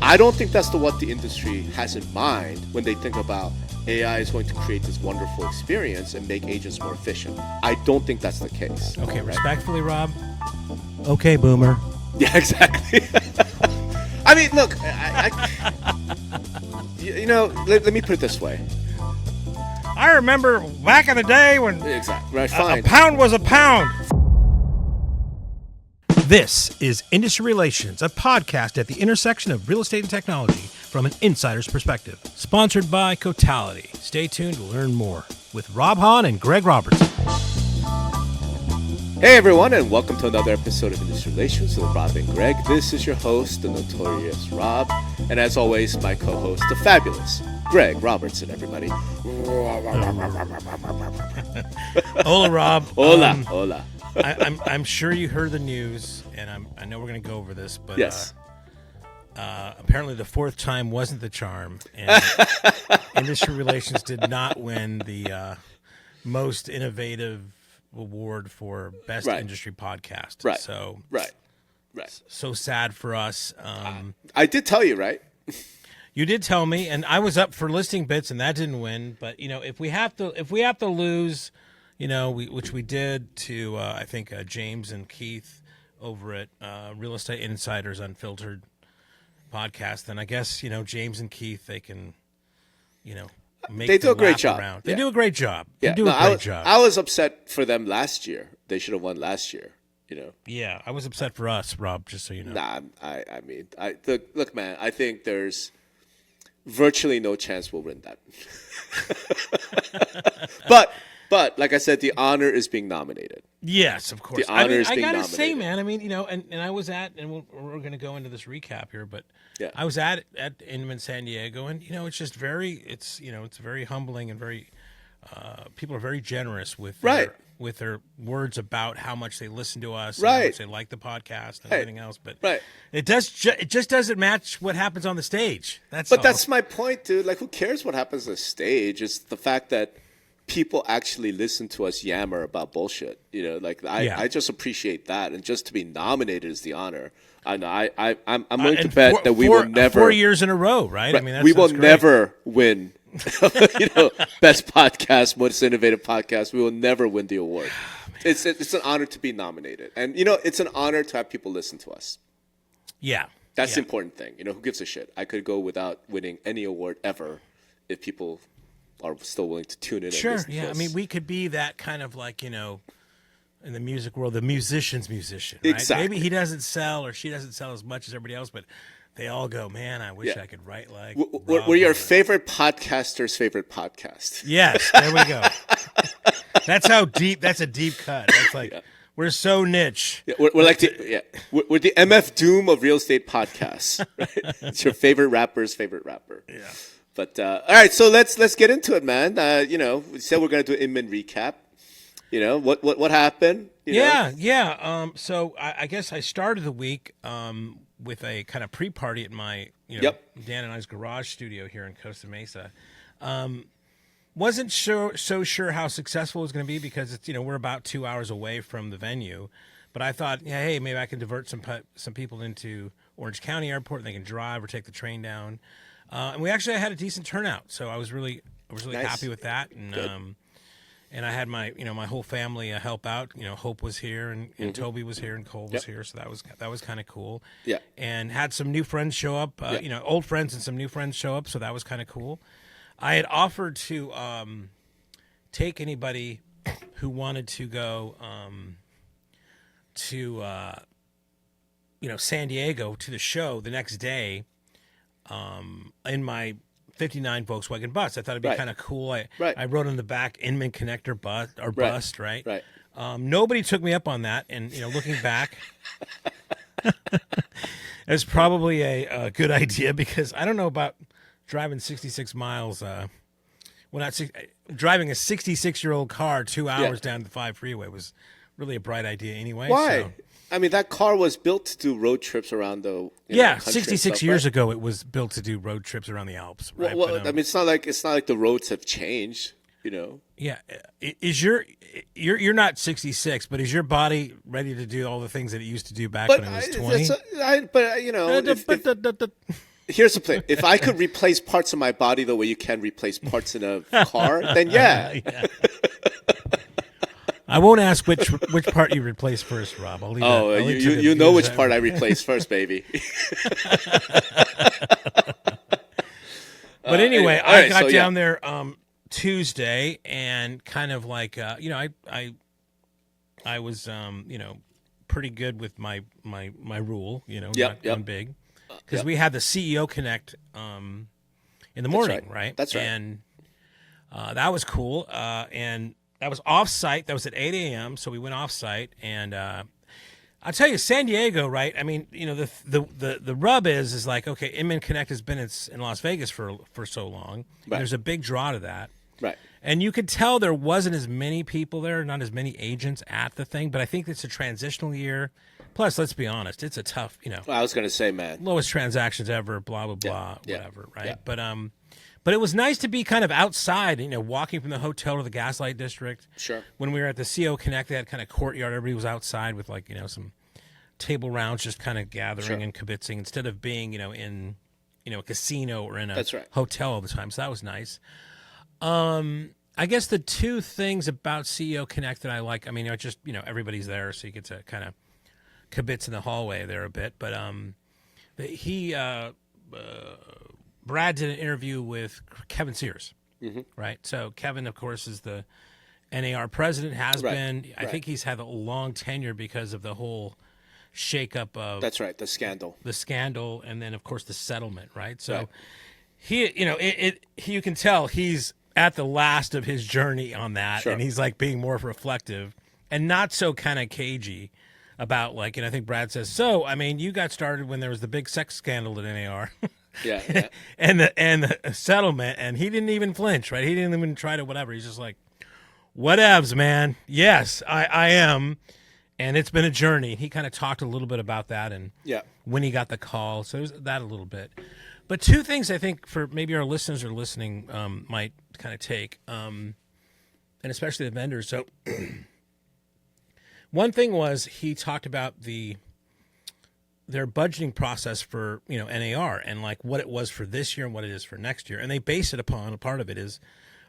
I don't think that's what the industry has in mind when they think about AI is going to create this wonderful experience and make agents more efficient. I don't think that's the case. Okay, right? Respectfully, Rob. Okay, boomer. Yeah, exactly. I mean, look, let me put it this way. I remember back in the day when exactly. Right, fine. a pound was a pound. This is Industry Relations, a podcast at the intersection of real estate and technology from an insider's perspective. Sponsored by Cotality. Stay tuned to learn more with Rob Hahn and Greg Robertson. Hey everyone, and welcome to another episode of Industry Relations with Rob and Greg. This is your host, the notorious Rob, and as always, my co-host, the fabulous Greg Robertson, everybody. Hola, Rob. Hola, hola. I'm sure you heard the news, and I know we're going to go over this, but yes. Apparently the fourth time wasn't the charm, and Industry Relations did not win the most innovative award for best industry podcast. Right. So right. So sad for us. I did tell you, right? You did tell me, and I was up for listing bits, and that didn't win. But if we have to lose, which we did to I think James and Keith over at Real Estate Insiders Unfiltered podcast, then I guess James and Keith, they can make they do a great job. Around. They do a great job. Yeah. They do a great job. I was upset for them last year. They should have won last year. Yeah, I was upset for us, Rob. Just so you know. Nah, look, man. I think there's virtually no chance we'll win that. But like I said, the honor is being nominated. Yes, of course. The honor is being nominated. I gotta say, man. And I was at, and we're going to go into this recap here, but yeah. I was at Inman San Diego, and it's just it's very humbling and very people are very generous with their words about how much they listen to us, and how much they like the podcast and everything else. But it just doesn't match what happens on the stage. That's my point, dude. Like, who cares what happens on the stage? It's the fact that people actually listen to us yammer about bullshit. I just appreciate that, and just to be nominated is the honor. I know. I'm willing to bet that we will never 4 years in a row, right? I mean, we will never win. Best podcast, most innovative podcast. We will never win the award. It's an honor to be nominated, and it's an honor to have people listen to us. Yeah, that's the important thing. Who gives a shit? I could go without winning any award ever if people are still willing to tune in. Sure, yeah. I mean, we could be that kind of in the music world, the musician's musician, right? Exactly. Maybe he doesn't sell or she doesn't sell as much as everybody else, but they all go, man, I wish I could write like we're your favorite podcaster's favorite podcast. Yes, there we go. That's how deep. That's a deep cut. That's like we're so niche. Yeah, we're like we're the MF Doom of real estate podcasts. Right? It's your favorite rapper's favorite rapper. Yeah. But all right, so let's get into it, man. We said we're gonna do an Inman recap. What happened? Yeah. So I guess I started the week with a kind of pre-party at my Dan and I's garage studio here in Costa Mesa. Wasn't so sure how successful it was going to be because it's we're about 2 hours away from the venue, but I thought hey, maybe I can divert some people into Orange County Airport and they can drive or take the train down. And we actually had a decent turnout, so I was really nice. Happy with that. And and I had my my whole family help out. Hope was here, and Toby was here, and Cole was here, so that was kind of cool. Yeah. And had some new friends show up. Old friends and some new friends show up, so that was kind of cool. I had offered to take anybody who wanted to go to San Diego to the show the next day. In my 59 Volkswagen bus. I thought it'd be kind of cool. I wrote on the back Inman Connector bust, right? Right. Nobody took me up on that, and looking back, it was probably a good idea because I don't know about driving 66 miles. Driving a 66-year-old car 2 hours down the 5 freeway was really a bright idea anyway. Why? So. I mean, that car was built to do road trips around the country 66 years ago, it was built to do road trips around the Alps. Right? Well, I mean, it's not like the roads have changed. Yeah, you're not 66, but is your body ready to do all the things that it used to do back when it was 20? Here's the thing. If I could replace parts of my body the way you can replace parts in a car, then yeah. I won't ask which part you replace first, Rob. I'll leave you know which part I replace first, baby. But anyway, I got down there Tuesday and kind of like I was pretty good with my rule, not going big, because we had the CEO Connect in the morning, right? That's right. And that was cool. And that was off-site. That was at 8 a.m., so we went off-site. And I'll tell you, San Diego, right? I mean, the rub is like, okay, Inman Connect has been in Las Vegas for so long. Right. There's a big draw to that. Right. And you could tell there wasn't as many people there, not as many agents at the thing, but I think it's a transitional year. Plus, let's be honest, it's a tough, I was going to say, man. Lowest transactions ever, blah, blah, blah, whatever, right? Yeah. But it was nice to be kind of outside, walking from the hotel to the Gaslight District. Sure. When we were at the CO Connect, they had kind of courtyard. Everybody was outside with some table rounds, just kind of gathering and kibitzing instead of being, in, a casino or in a hotel all the time. So that was nice. I guess the two things about CEO Connect that I like, it's just, everybody's there, so you get to kind of kibitz in the hallway there a bit. But Brad did an interview with Kevin Sears, right? So Kevin, of course, is the NAR president, has been. I think he's had a long tenure because of the whole shakeup of... That's right, the scandal. The scandal, and then, of course, the settlement, right? So he, you can tell he's at the last of his journey on that, and he's like being more reflective and not so kind of cagey about and I think Brad says, so, you got started when there was the big sex scandal at NAR. Yeah. and the settlement, and he didn't even flinch, right? He didn't even try to whatever. He's just like, whatevs, man. Yes, I am. And it's been a journey. He kind of talked a little bit about that and when he got the call. So it was that a little bit. But two things I think for maybe our listeners are listening might kind of take, and especially the vendors. So one thing was he talked about their budgeting process for NAR and what it was for this year and what it is for next year, and they base it upon a part of it is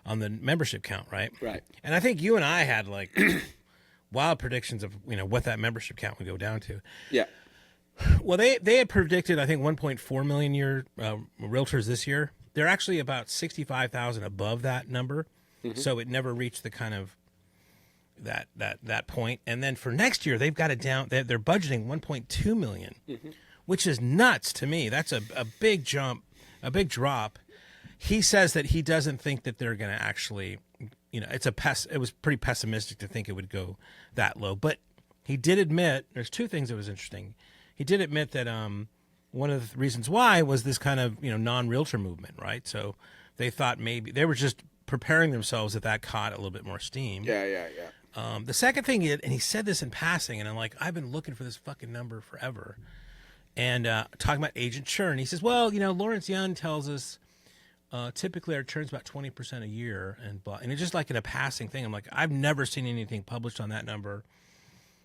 on the membership count, right? Right. And I think you and I had wild predictions of what that membership count would go down to. Yeah. Well, they had predicted I think 1.4 million realtors this year. They're actually about 65,000 above that number, so it never reached the kind of that point. And then for next year, they've got it down. They're budgeting 1.2 million, which is nuts to me. That's a big jump, a big drop. He says that he doesn't think that they're going to actually, it was pretty pessimistic to think it would go that low. But he did admit, there's two things that was interesting. He did admit that one of the reasons why was this kind of, non-realtor movement, right? So they thought maybe they were just preparing themselves that caught a little bit more steam. Yeah. The second thing, and he said this in passing, and I'm like, I've been looking for this fucking number forever. And talking about agent churn, he says, well, Lawrence Young tells us typically our churn's about 20% a year, and blah. And it's just like in a passing thing. I'm like, I've never seen anything published on that number.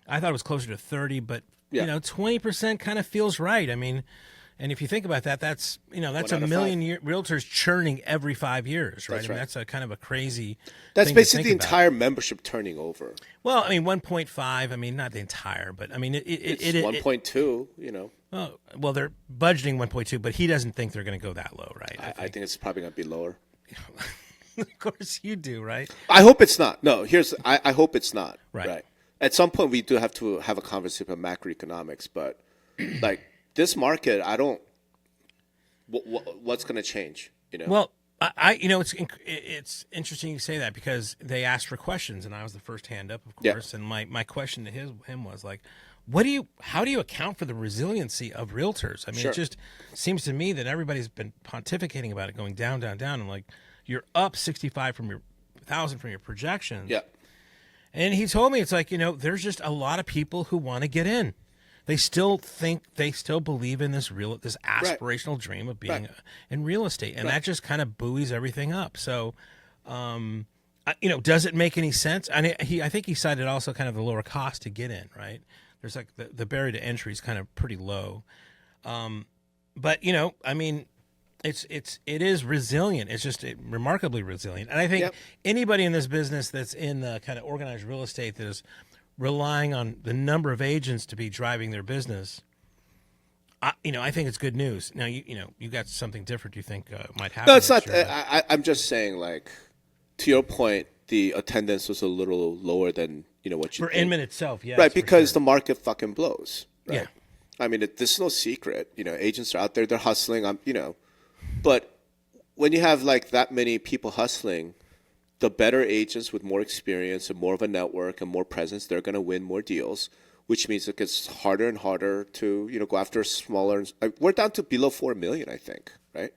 I thought it was closer to 30, but 20% kind of feels right. And if you think about that, that's a million realtors churning every 5 years, right? That's a kind of a crazy. That's basically the entire membership turning over. Well, 1.5. Not the entire, but it's 1.2. Well, they're budgeting 1.2, but he doesn't think they're going to go that low, right? I think it's probably going to be lower. Of course you do, right? I hope it's not. No, I hope it's not. Right. At some point, we do have to have a conversation about macroeconomics, but this market, I don't. What's going to change? Well, it's interesting you say that because they asked for questions, and I was the first hand up, of course. And my question to him was how do you account for the resiliency of realtors? It just seems to me that everybody's been pontificating about it going down, down, down, and you're up 65 from your 1,000 from your projections. Yeah. And he told me it's there's just a lot of people who want to get in. They still believe in this aspirational dream of being in real estate, and that just kind of buoys everything up. So, does it make any sense? And I think he cited also kind of the lower cost to get in, right? There's the barrier to entry is kind of pretty low. but I mean, it is resilient. It's just remarkably resilient. And I think anybody in this business that's in the kind of organized real estate that is relying on the number of agents to be driving their business, I think it's good news. Now, you got something different you think might happen. No, it's not. I'm just saying, like, to your point, the attendance was a little lower than what you for Inman itself, yes, right? Because the market fucking blows. Right? Yeah, I mean, this is no secret. Agents are out there; they're hustling. But when you have like that many people hustling, the better agents with more experience and more of a network and more presence, they're going to win more deals. Which means it gets harder and harder to go after smaller. We're down to below 4 million, I think, right?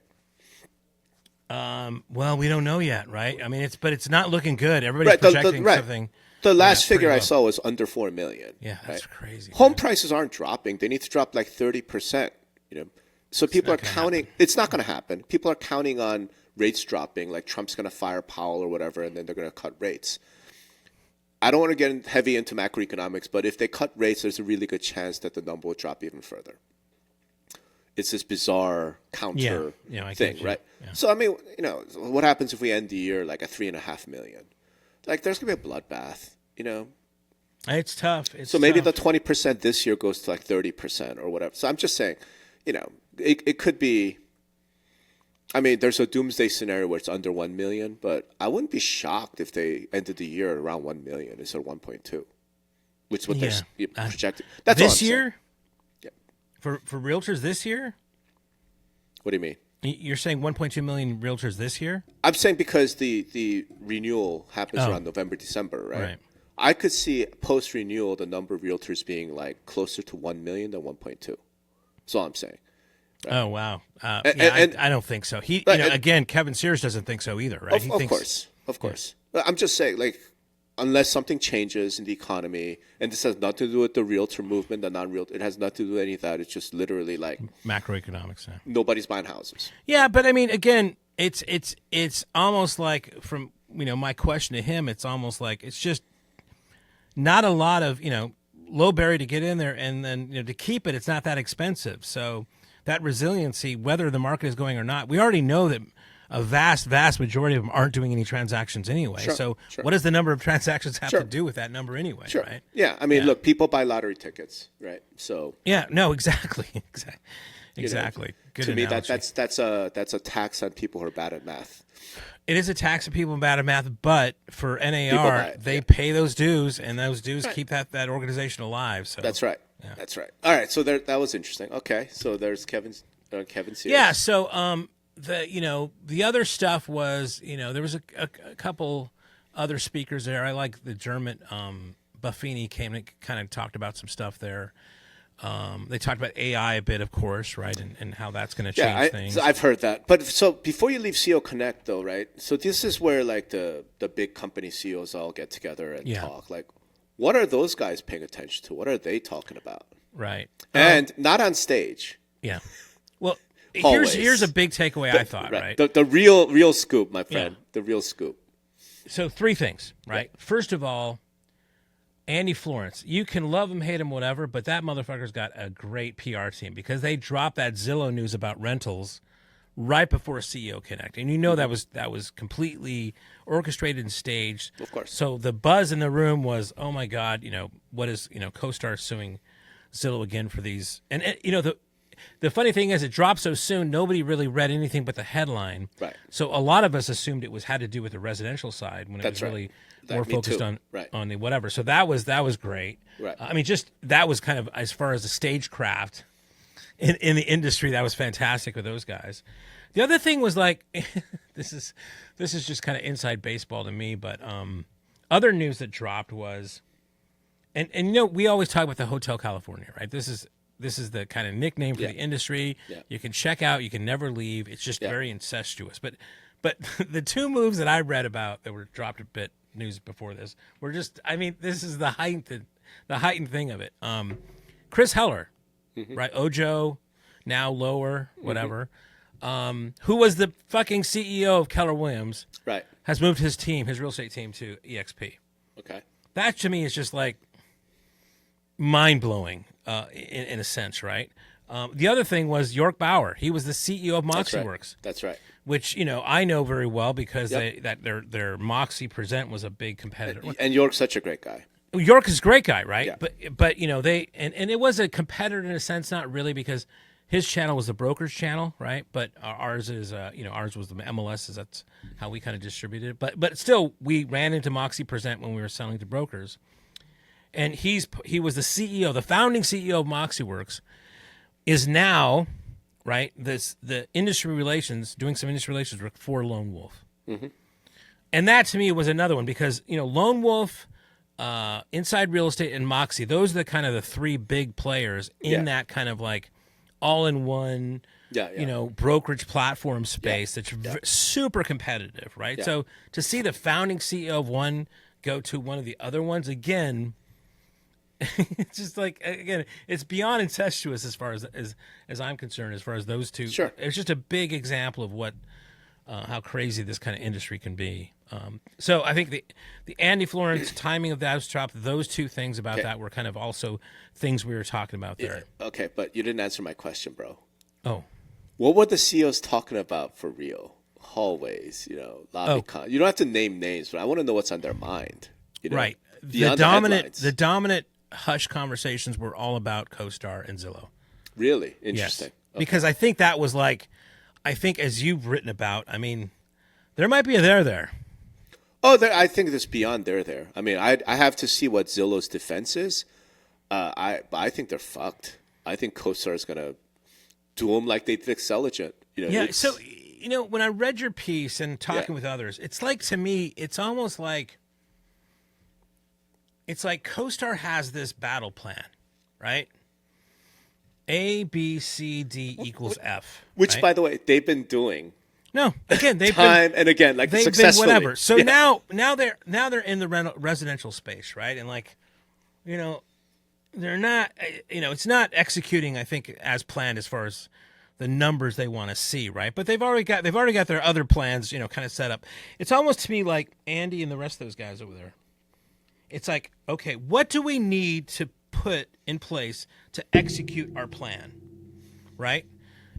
Well, we don't know yet, right? I mean, it's not looking good. Everybody's projecting something. The last figure I saw was under 4 million. Yeah, that's crazy. Home prices aren't dropping; they need to drop like 30%. So people are counting. It's not going to happen. People are counting on rates dropping, like Trump's going to fire Powell or whatever, and then they're going to cut rates. I don't want to get heavy into macroeconomics, but if they cut rates, there's a really good chance that the number will drop even further. It's this bizarre counter thing, right? Yeah. So, I mean, what happens if we end the year like at 3.5 million? Like, there's going to be a bloodbath, It's tough. So maybe the 20% this year goes to like 30% or whatever. So I'm just saying, it could be. I mean, there's a doomsday scenario where it's under 1 million, but I wouldn't be shocked if they ended the year around 1 million instead of 1.2, which is what they're projecting. That's this year? Yeah. For realtors this year? What do you mean? You're saying 1.2 million realtors this year? I'm saying because the renewal happens around November, December, right? I could see post-renewal the number of realtors being like closer to 1 million than 1.2. That's all I'm saying. Right. Oh, wow. I don't think so. Again, Kevin Sears doesn't think so either, right? Of course. I'm just saying, like, unless something changes in the economy, and this has nothing to do with the realtor movement, the non-realtor, it has nothing to do with any of that. It's just literally like macroeconomics. Yeah. Nobody's buying houses. Yeah, but I mean, again, it's almost like from my question to him, it's almost like it's just not a lot of low barrier to get in there, and then to keep it, it's not that expensive. So that resiliency, whether the market is going or not, we already know that a vast majority of them aren't doing any transactions anyway. Sure. What does the number of transactions have to do with that number anyway? Sure. Right? Yeah. I mean, look, people buy lottery tickets, right? So yeah. No. Exactly. Exactly. Good to analogy. Me, that's a tax on people who are bad at math. It is a tax on people bad at math, but for NAR, they pay those dues, and those dues keep that organization alive. So that's right. Yeah. That's right. All right. So that was interesting. Okay. So there's Kevin Sears. Yeah. So the other stuff was there was a couple other speakers there. I like the German Buffini came and kind of talked about some stuff there. They talked about AI a bit, of course, right, and how that's going to change things. I've heard that. But so before you leave CEO Connect, though, right? So this is where like the big company CEOs all get together and talk. Like, what are those guys paying attention to? What are they talking about? Right. And not on stage. Yeah. Well, here's a big takeaway. I thought, right? The real scoop, my friend. Yeah. The real scoop. So 3 things, right? Yeah. First of all, Andy Florence, you can love him, hate him, whatever, but that motherfucker's got a great PR team because they dropped that Zillow news about rentals right before CEO Connect, and that was completely orchestrated and staged. Of course. So the buzz in the room was, oh my God, what is CoStar suing Zillow again for these? And the funny thing is, it dropped so soon, nobody really read anything but the headline. Right. So a lot of us assumed it had to do with the residential side when it was really more focused on the whatever. So that was great. Right. I mean, just that was kind of, as far as the stagecraft in the industry, that was fantastic with those guys. The other thing was like, this is just kind of inside baseball to me, but other news that dropped was, and we always talk about the Hotel California, right? This is the kind of nickname for the industry. Yeah. You can check out, you can never leave. It's just very incestuous. But the 2 moves that I read about that were dropped a bit news before this were just, I mean, this is the heightened thing of it. Chris Heller, right? Ojo, now Lower, whatever. Who was the fucking CEO of Keller Williams? Right. Has moved his real estate team to EXP. Okay. That to me is just like mind blowing. In a sense, right? The other thing was York Baur. He was the CEO of MoxiWorks. That's right. Which I know very well because their Moxie Present was a big competitor. And York's such a great guy. York is a great guy, right? Yeah. But they and it was a competitor in a sense, not really, because his channel was the broker's channel, right? But ours is ours was the MLSs. That's how we kind of distributed it. But still, we ran into Moxie Present when we were selling to brokers, and he was the CEO, the founding CEO of MoxiWorks, is now. Right, the industry relations, doing some industry relations work for Lone Wolf, and that to me was another one because Lone Wolf, Inside Real Estate, and Moxie. Those are the kind of the three big players in that kind of like all-in-one, brokerage platform space that's super competitive, right? Yeah. So to see the founding CEO of one go to one of the other ones again. It's just like, again, it's beyond incestuous as far as I'm concerned, as far as those two. Sure. It's just a big example of what how crazy this kind of industry can be. So I think the Andy Florence timing of that drop, those two things about that were kind of also things we were talking about there. Yeah. Okay, but you didn't answer my question, bro. Oh. What were the CEOs talking about for real? Hallways, lobby con. You don't have to name names, but I want to know what's on their mind. Right. The dominant hush conversations were all about CoStar and Zillow. Really? Interesting. Yes. Okay. Because I think that was as you've written about, I mean, there might be a there. Oh, I think it's beyond there. I mean, I have to see what Zillow's defense is. I think they're fucked. I think CoStar is going to do them like they did Xceligent. So, when I read your piece and talking with others, it's like, to me, it's almost like, it's like CoStar has this battle plan, right? A, B, C, D equals F. Which, right? By the way, they've been doing. No, again, they've time and again, like they've successfully. been whatever. So now they're in the residential space, right? And they're not, it's not executing, I think, as planned as far as the numbers they want to see, right? But they've already got their other plans, kind of set up. It's almost to me like Andy and the rest of those guys over there. It's like, okay, what do we need to put in place to execute our plan, right?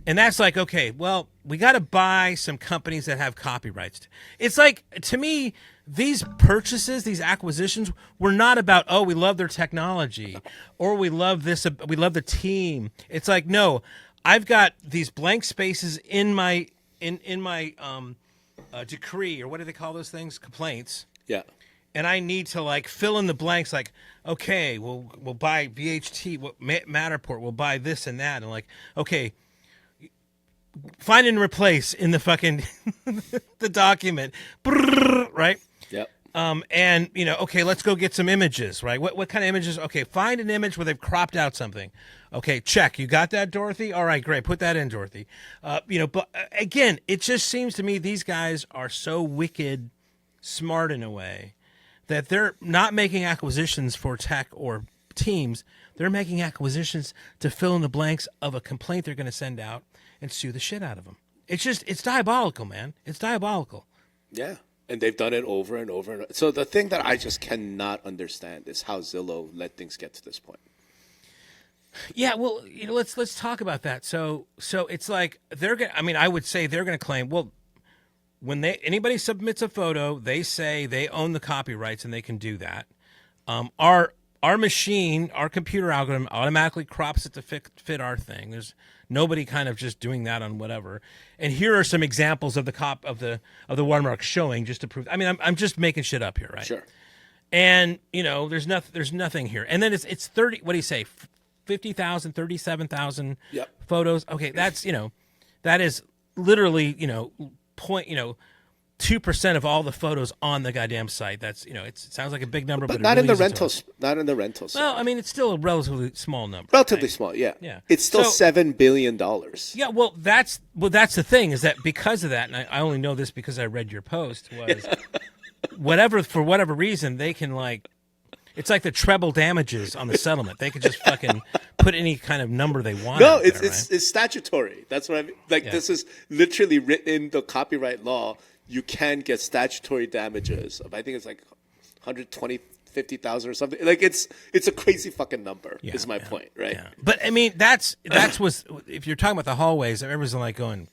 And that's like, okay, well, we got to buy some companies that have copyrights. It's like, to me, these purchases, these acquisitions were not about, oh, we love their technology or we love this, we love the team. It's like, no, I've got these blank spaces in my decree, or what do they call those things? Complaints. Yeah. And I need to fill in the blanks. Like, okay, we'll buy VHT, Matterport. We'll buy this and that, and okay, find and replace in the fucking the document, right? Yep. And okay, let's go get some images, right? What kind of images? Okay, find an image where they've cropped out something. Okay, check. You got that, Dorothy? All right, great. Put that in, Dorothy. But again, it just seems to me these guys are so wicked smart in a way that they're not making acquisitions for tech or teams. They're making acquisitions to fill in the blanks of a complaint they're going to send out and sue the shit out of them. It's diabolical, man. It's diabolical. Yeah. And they've done it over and over. And so the thing that I just cannot understand is how Zillow let things get to this point. Yeah, well, let's talk about that. So it's like they're going to, I mean, I would say they're going to claim, well, when anybody submits a photo, they say they own the copyrights and they can do that. Our machine, our computer algorithm automatically crops it to fit our thing. There's nobody kind of just doing that on whatever. And here are some examples of the watermark showing, just to prove. I mean, I'm just making shit up here, right? Sure. And there's nothing here. And then it's 30. What do you say? 50,000, 37,000 photos. Okay, that's that is literally 2% of all the photos on the goddamn site. That's it sounds like a big number, but not it in really the rentals. Not in the rentals. Well, I mean, it's still a relatively small number. Relatively right? small, yeah. Yeah. It's still $7 billion. Yeah, well, that's the thing is that because of that, and I only know this because I read your post, was for whatever reason they can it's like the treble damages on the settlement. They could just fucking put any kind of number they want. No, it's it's statutory. That's what I mean. This is literally written in the copyright law. You can get statutory damages of, I think it's like $125 50,000 or something. Like it's a crazy fucking number. Yeah, is my point, right? Yeah. But I mean, that's if you're talking about the hallways, everyone's like going,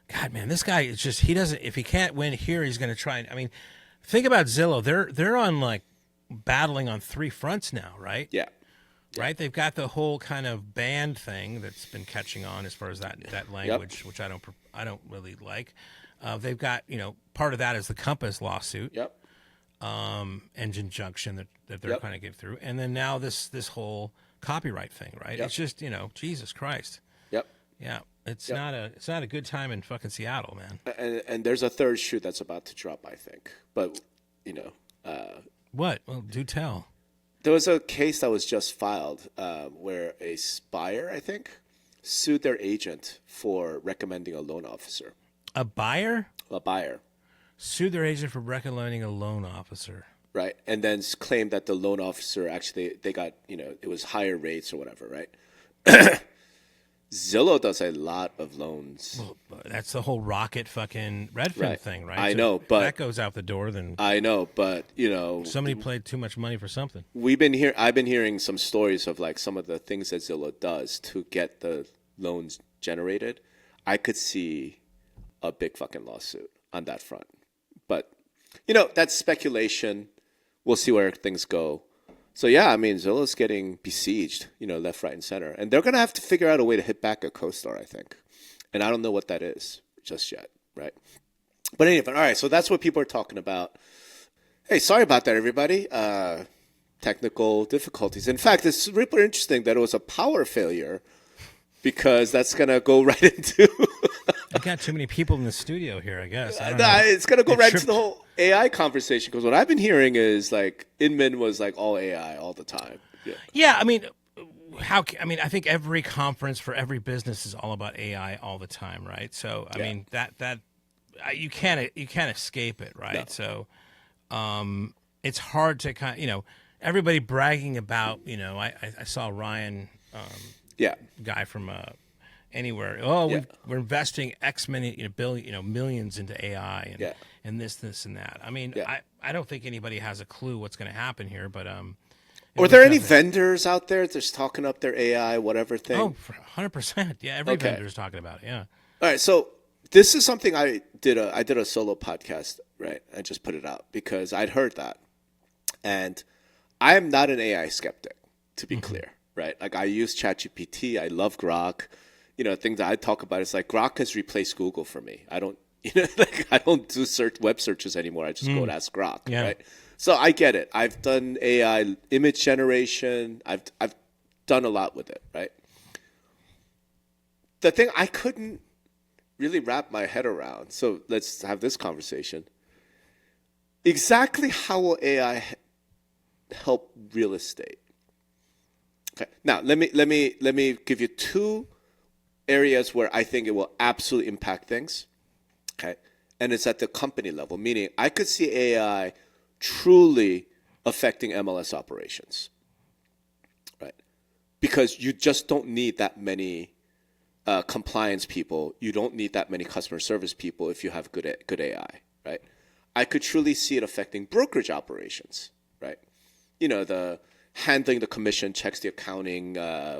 God, man, this guy is just, he doesn't, if he can't win here, he's going to try. I mean, think about Zillow. They're on like battling on 3 fronts now, right? Yeah. Right. They've got the whole kind of band thing that's been catching on as far as that language, which I don't really like. They've got, part of that is the Compass lawsuit. Yep. And injunction that they're trying to get through. And then now this whole copyright thing, right? Yep. It's just, Jesus Christ. Yep. Yeah. It's not a good time in fucking Seattle, man. And there's a third shoe that's about to drop, I think. But, what? Well, do tell. There was a case that was just filed where a buyer, I think, sued their agent for recommending a loan officer. A buyer? A buyer. Sued their agent for recommending a loan officer. Right. And then claimed that the loan officer actually, they got, it was higher rates or whatever, right? Zillow does a lot of loans. Well, that's the whole Rocket fucking Redfin thing, right? I know, but that goes out the door. Then I know, but somebody paid too much money for something. I've been hearing some stories of like some of the things that Zillow does to get the loans generated. I could see a big fucking lawsuit on that front, but that's speculation. We'll see where things go. So yeah, I mean, Zillow's getting besieged, left, right, and center, and they're gonna have to figure out a way to hit back at CoStar, I think, and I don't know what that is just yet, right? But anyway, all right. So that's what people are talking about. Hey, sorry about that, everybody. Technical difficulties. In fact, it's super interesting that it was a power failure because that's gonna go right into. I got too many people in the studio here, I guess. It's going to go right into the whole AI conversation because what I've been hearing is like Inman was like all AI all the time. Yeah, I mean, I think every conference for every business is all about AI all the time, right? So, I mean, that you can't escape it, right? No. So, it's hard to everybody bragging about, I saw Ryan, guy from anywhere. We're investing X many, millions into AI and this and that. I mean, I don't think anybody has a clue what's going to happen here, but are there any vendors out there that's talking up their AI, whatever thing? Oh, 100%. Yeah, every vendor's talking about it. Yeah. All right, so this is something I did a solo podcast, right? I just put it out because I'd heard that, and I am not an AI skeptic, to be clear, right? Like I use ChatGPT, I love Grok. Things that I talk about, it's like Grok has replaced Google for me. I don't, I don't do web searches anymore. I just go and ask Grok, right? So I get it. I've done AI image generation. I've done a lot with it, right? The thing I couldn't really wrap my head around, so let's have this conversation. Exactly how will AI help real estate? Okay. Now, let me give you 2 areas where I think it will absolutely impact things, okay? And it's at the company level, meaning I could see AI truly affecting MLS operations, right? Because you just don't need that many compliance people. You don't need that many customer service people if you have good AI, right? I could truly see it affecting brokerage operations, right? The handling the commission, checks the accounting,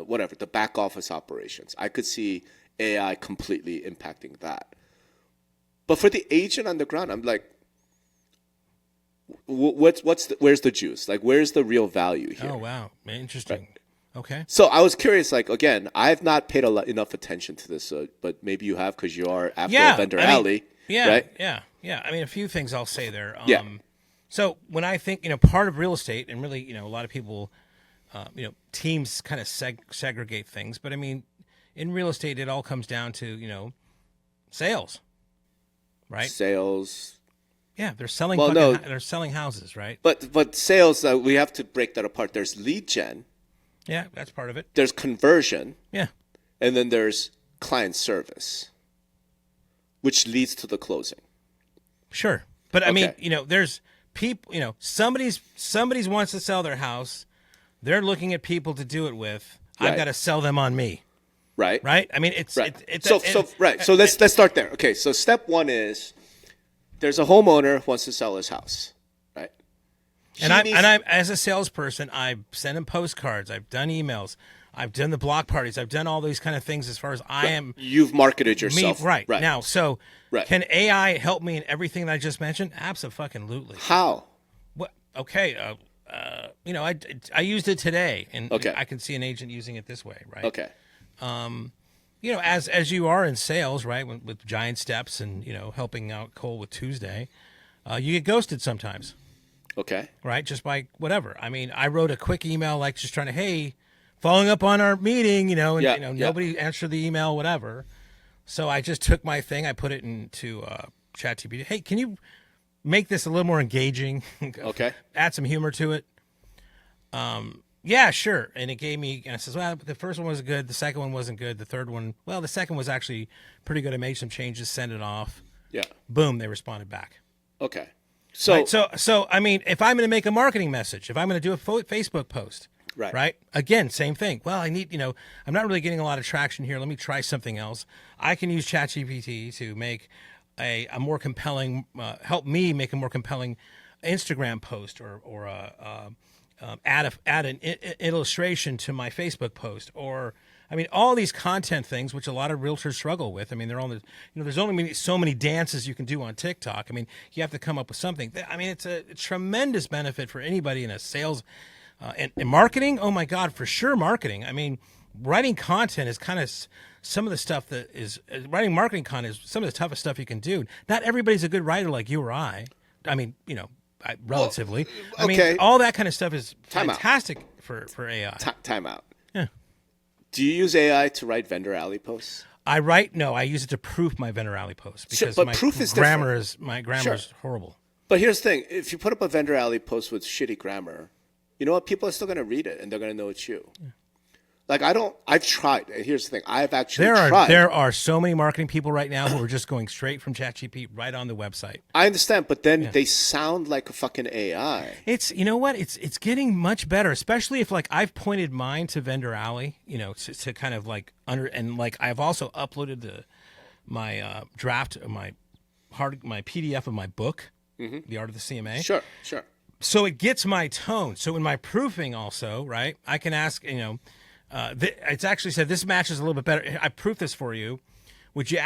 whatever, the back office operations. I could see AI completely impacting that. But for the agent on the ground, I'm like, where's the juice? Like, where's the real value here? Oh, wow. Interesting. Right. Okay. So I was curious, like, again, I have not paid enough attention to this, but maybe you have because you are after Vendor Alley. Right? Yeah. I mean, a few things I'll say there. So when I think, part of real estate, and really, a lot of people, teams kind of segregate things. But I mean, in real estate, it all comes down to, sales, right? Sales. Yeah, they're selling. They're selling houses, right? But sales, we have to break that apart. There's lead gen. Yeah, that's part of it. There's conversion. Yeah. And then there's client service, which leads to the closing. Sure, but I mean, there's people, somebody wants to sell their house. They're looking at people to do it with. Right. I've got to sell them on me. Right. Right. I mean, it's right. So let's start there. Okay. So step 1 is there's a homeowner who wants to sell his house. Right. And I'm as a salesperson, I send them postcards. I've done emails. I've done the block parties. I've done all these kind of things as far as I am. You've marketed yourself. Right. Now. So can AI help me in everything that I just mentioned? Absolutely. How? What? Okay. I used it today, and I can see an agent using it this way, right? Okay. As you are in sales, right, with giant steps and, helping out Cole with Tuesday, you get ghosted sometimes. Okay. Right? Just by whatever. I mean, I wrote a quick email, like just trying to, hey, following up on our meeting, nobody answered the email, whatever. So I just took my thing, I put it into ChatGPT. Hey, can you make this a little more engaging? Okay. Add some humor to it. Yeah, sure. And it gave me, and I says, well, the first one was good. The second one wasn't good. The third one, well, the second was actually pretty good. I made some changes, sent it off. Yeah. Boom, they responded back. Okay. So, right? So I mean, if I'm going to make a marketing message, if I'm going to do a Facebook post, right? Again, same thing. Well, I need, I'm not really getting a lot of traction here. Let me try something else. I can use ChatGPT to make a more compelling, help me make a more compelling Instagram post or add an illustration to my Facebook post, or I mean, all these content things, which a lot of realtors struggle with. I mean, they're only, there's only so many dances you can do on TikTok. I mean, you have to come up with something. I mean, it's a tremendous benefit for anybody in a sales and marketing. Oh my God, for sure, marketing. I mean, writing content is kind of some of the stuff that is writing marketing content is some of the toughest stuff you can do. Not everybody's a good writer like you or I. I mean, relatively. Well, I mean, all that kind of stuff is fantastic for AI. Time out. Yeah. Do you use AI to write vendor alley posts? I use it to proof my vendor alley posts because but proof is grammar is horrible. But here's the thing: if you put up a vendor alley post with shitty grammar, you know what? People are still going to read it and they're going to know it's you. Yeah. Like I've tried. And here's the thing: I've actually tried. There are so many marketing people right now who are just going straight from ChatGPT right on the website. I understand, but then they sound like a fucking AI. It's it's getting much better, especially if like I've pointed mine to Vendor Alley, to kind of like I've also uploaded my draft of my PDF of my book, The Art of the CMA. Sure. So it gets my tone. So in my proofing also, right, I can ask, it's actually said this matches a little bit better. I proofed this for you. Would you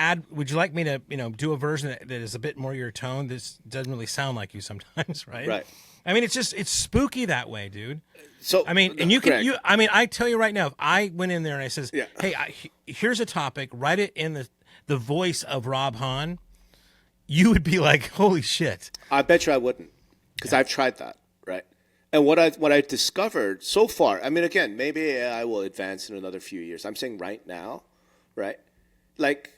like me to, do a version that is a bit more your tone? This doesn't really sound like you sometimes, right? Right. I mean, it's spooky that way, dude. So I mean, and I tell you right now, if I went in there and I says, hey, here's a topic, write it in the voice of Rob Hahn, you would be like, holy shit. I bet you I wouldn't, because I've tried that, right? And what I discovered so far, I mean, again, maybe AI will advance in another few years. I'm saying right now, right? Like,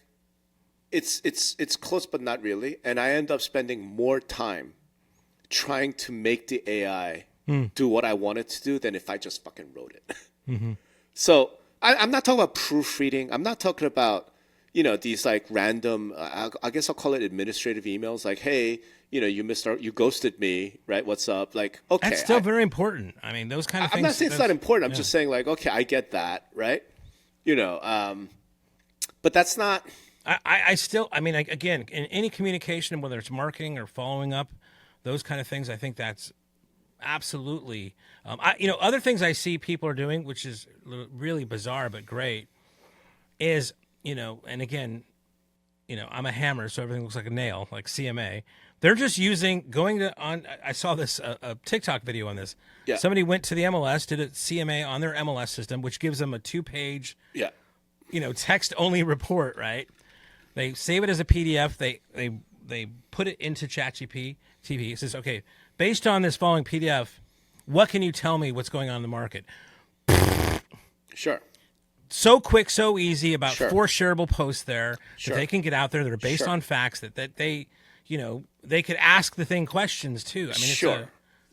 it's close, but not really. And I end up spending more time trying to make the AI do what I want it to do than if I just fucking wrote it. Mm-hmm. So I'm not talking about proofreading. I'm not talking about, these like random, I guess I'll call it administrative emails. Like, hey, you ghosted me, right? What's up? Like, okay. That's still very important. I mean, those kind of things. I'm not saying it's not important. I'm just saying like, okay, I get that, right? But that's not. I mean, again, in any communication, whether it's marketing or following up, those kind of things, I think that's absolutely. Other things I see people are doing, which is really bizarre but great, is and again, I'm a hammer, so everything looks like a nail, like CMA. They're just I saw this a TikTok video on this. Yeah. Somebody went to the MLS, did a CMA on their MLS system, which gives them a 2-page, text only report, right? They save it as a PDF. They put it into ChatGPT. It says, okay, based on this following PDF, what can you tell me what's going on in the market? Sure. So quick, so easy, about 4 shareable posts there that they can get out there that are based on facts that they, they could ask the thing questions too. I mean,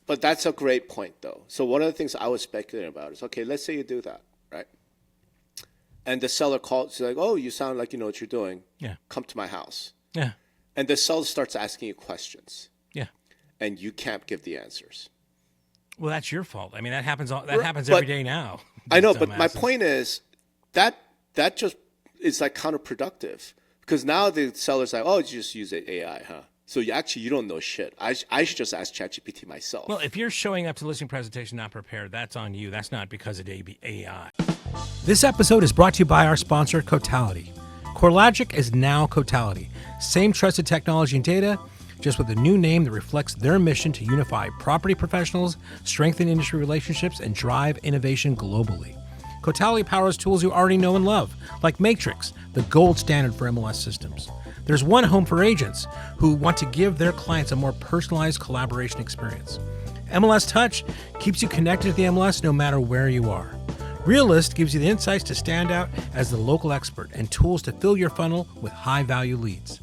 but that's a great point though. So one of the things I was speculating about is, okay, let's say you do that, right? And the seller calls, she's like, oh, you sound like you know what you're doing. Yeah. Come to my house. Yeah. And the seller starts asking you questions. Yeah. And you can't give the answers. Well, that's your fault. I mean, that happens every day now. I know, but my point is that just is like counterproductive, because now the seller's like, oh, you just use AI, huh? So you don't know shit. I should just ask ChatGPT myself. Well, if you're showing up to listing presentation not prepared, that's on you. That's not because of AI. This episode is brought to you by our sponsor, Cotality. CoreLogic is now Cotality. Same trusted technology and data, just with a new name that reflects their mission to unify property professionals, strengthen industry relationships, and drive innovation globally. Cotality powers tools you already know and love, like Matrix, the gold standard for MLS systems. There's One Home for agents who want to give their clients a more personalized collaboration experience. MLS Touch keeps you connected to the MLS no matter where you are. Realist gives you the insights to stand out as the local expert and tools to fill your funnel with high-value leads.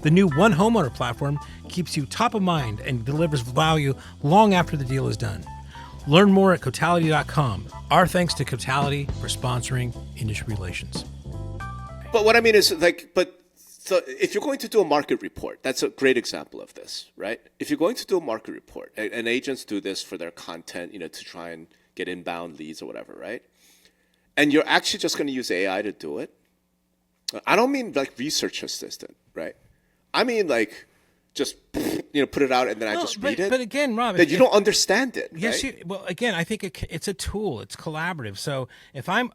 The new One Homeowner platform keeps you top of mind and delivers value long after the deal is done. Learn more at Cotality.com. Our thanks to Cotality for sponsoring industry relations. But what I mean is so if you're going to do a market report, that's a great example of this, right? If you're going to do a market report, and agents do this for their content, to try and get inbound leads or whatever, right? And you're actually just going to use AI to do it. I don't mean like research assistant, right? I mean like just put it out and then I just read it. But again, Rob, that you don't understand it. Yes, right? Well, again, I think it's a tool. It's collaborative. So if I'm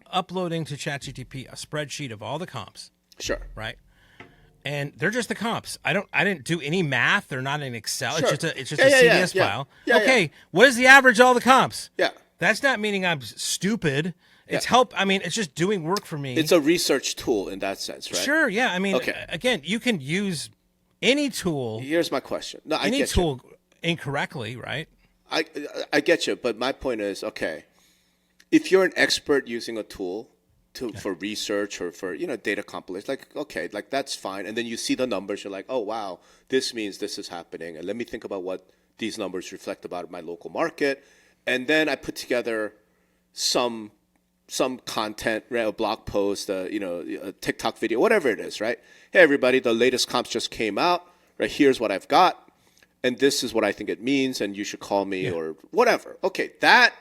uploading to ChatGPT a spreadsheet of all the comps, sure, right? And they're just the comps. I didn't do any math. They're not in Excel. Sure. It's just a CSV file. Okay, Yeah. what is the average of all the comps? Yeah. That's not meaning I'm stupid. It's it's just doing work for me. It's a research tool in that sense, right? Sure, yeah. Again, you can use any tool. Here's my question. No, any tool incorrectly, right? I get you, but my point is, okay, if you're an expert using a tool for research or for data compilation, that's fine, and then you see the numbers, you're like, oh wow, this means this is happening, and let me think about what these numbers reflect about my local market, and then I put together some content, right, a blog post, a TikTok video, whatever it is, right? Hey everybody, the latest comps just came out, right? Here's what I've got, and this is what I think it means, and you should call me or whatever. Okay, that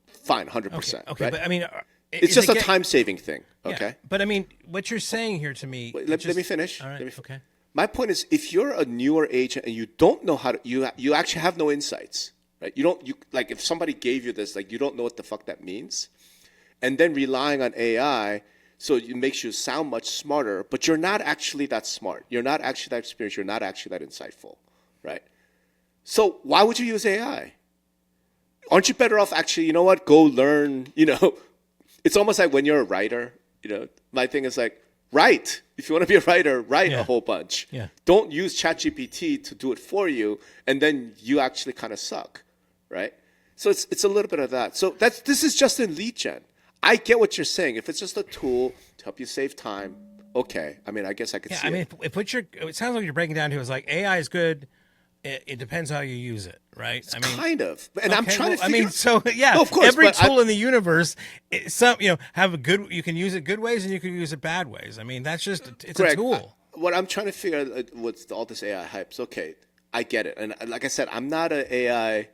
fine, 100%. Okay, right? But it's just a time-saving thing, okay? Yeah, but what you're saying here to me... Wait, let me finish. All right, okay. My point is, if you're a newer agent and you don't know how to... You actually have no insights, right? If somebody gave you this, you don't know what the fuck that means, and then relying on AI, so it makes you sound much smarter, but you're not actually that smart. You're not actually that experienced. You're not actually that insightful, right? So why would you use AI? Aren't you better off actually, go learn, It's almost like when you're a writer, my thing is write. If you want to be a writer, write a whole bunch. Yeah. Don't use ChatGPT to do it for you, and then you actually kind of suck, right? So it's a little bit of that. So this is just in lead gen. I get what you're saying. If it's just a tool to help you save time, okay. I guess I could see it. It sounds like you're breaking down to is AI is good. It depends how you use it, right? Kind of. And I'm trying to figure No, of course, every tool in the universe, have a good. You can use it good ways and you can use it bad ways. That's just it's Greg, a tool. What I'm trying to figure out with all this AI hype. Okay, I get it. And like I said, I'm not an AI.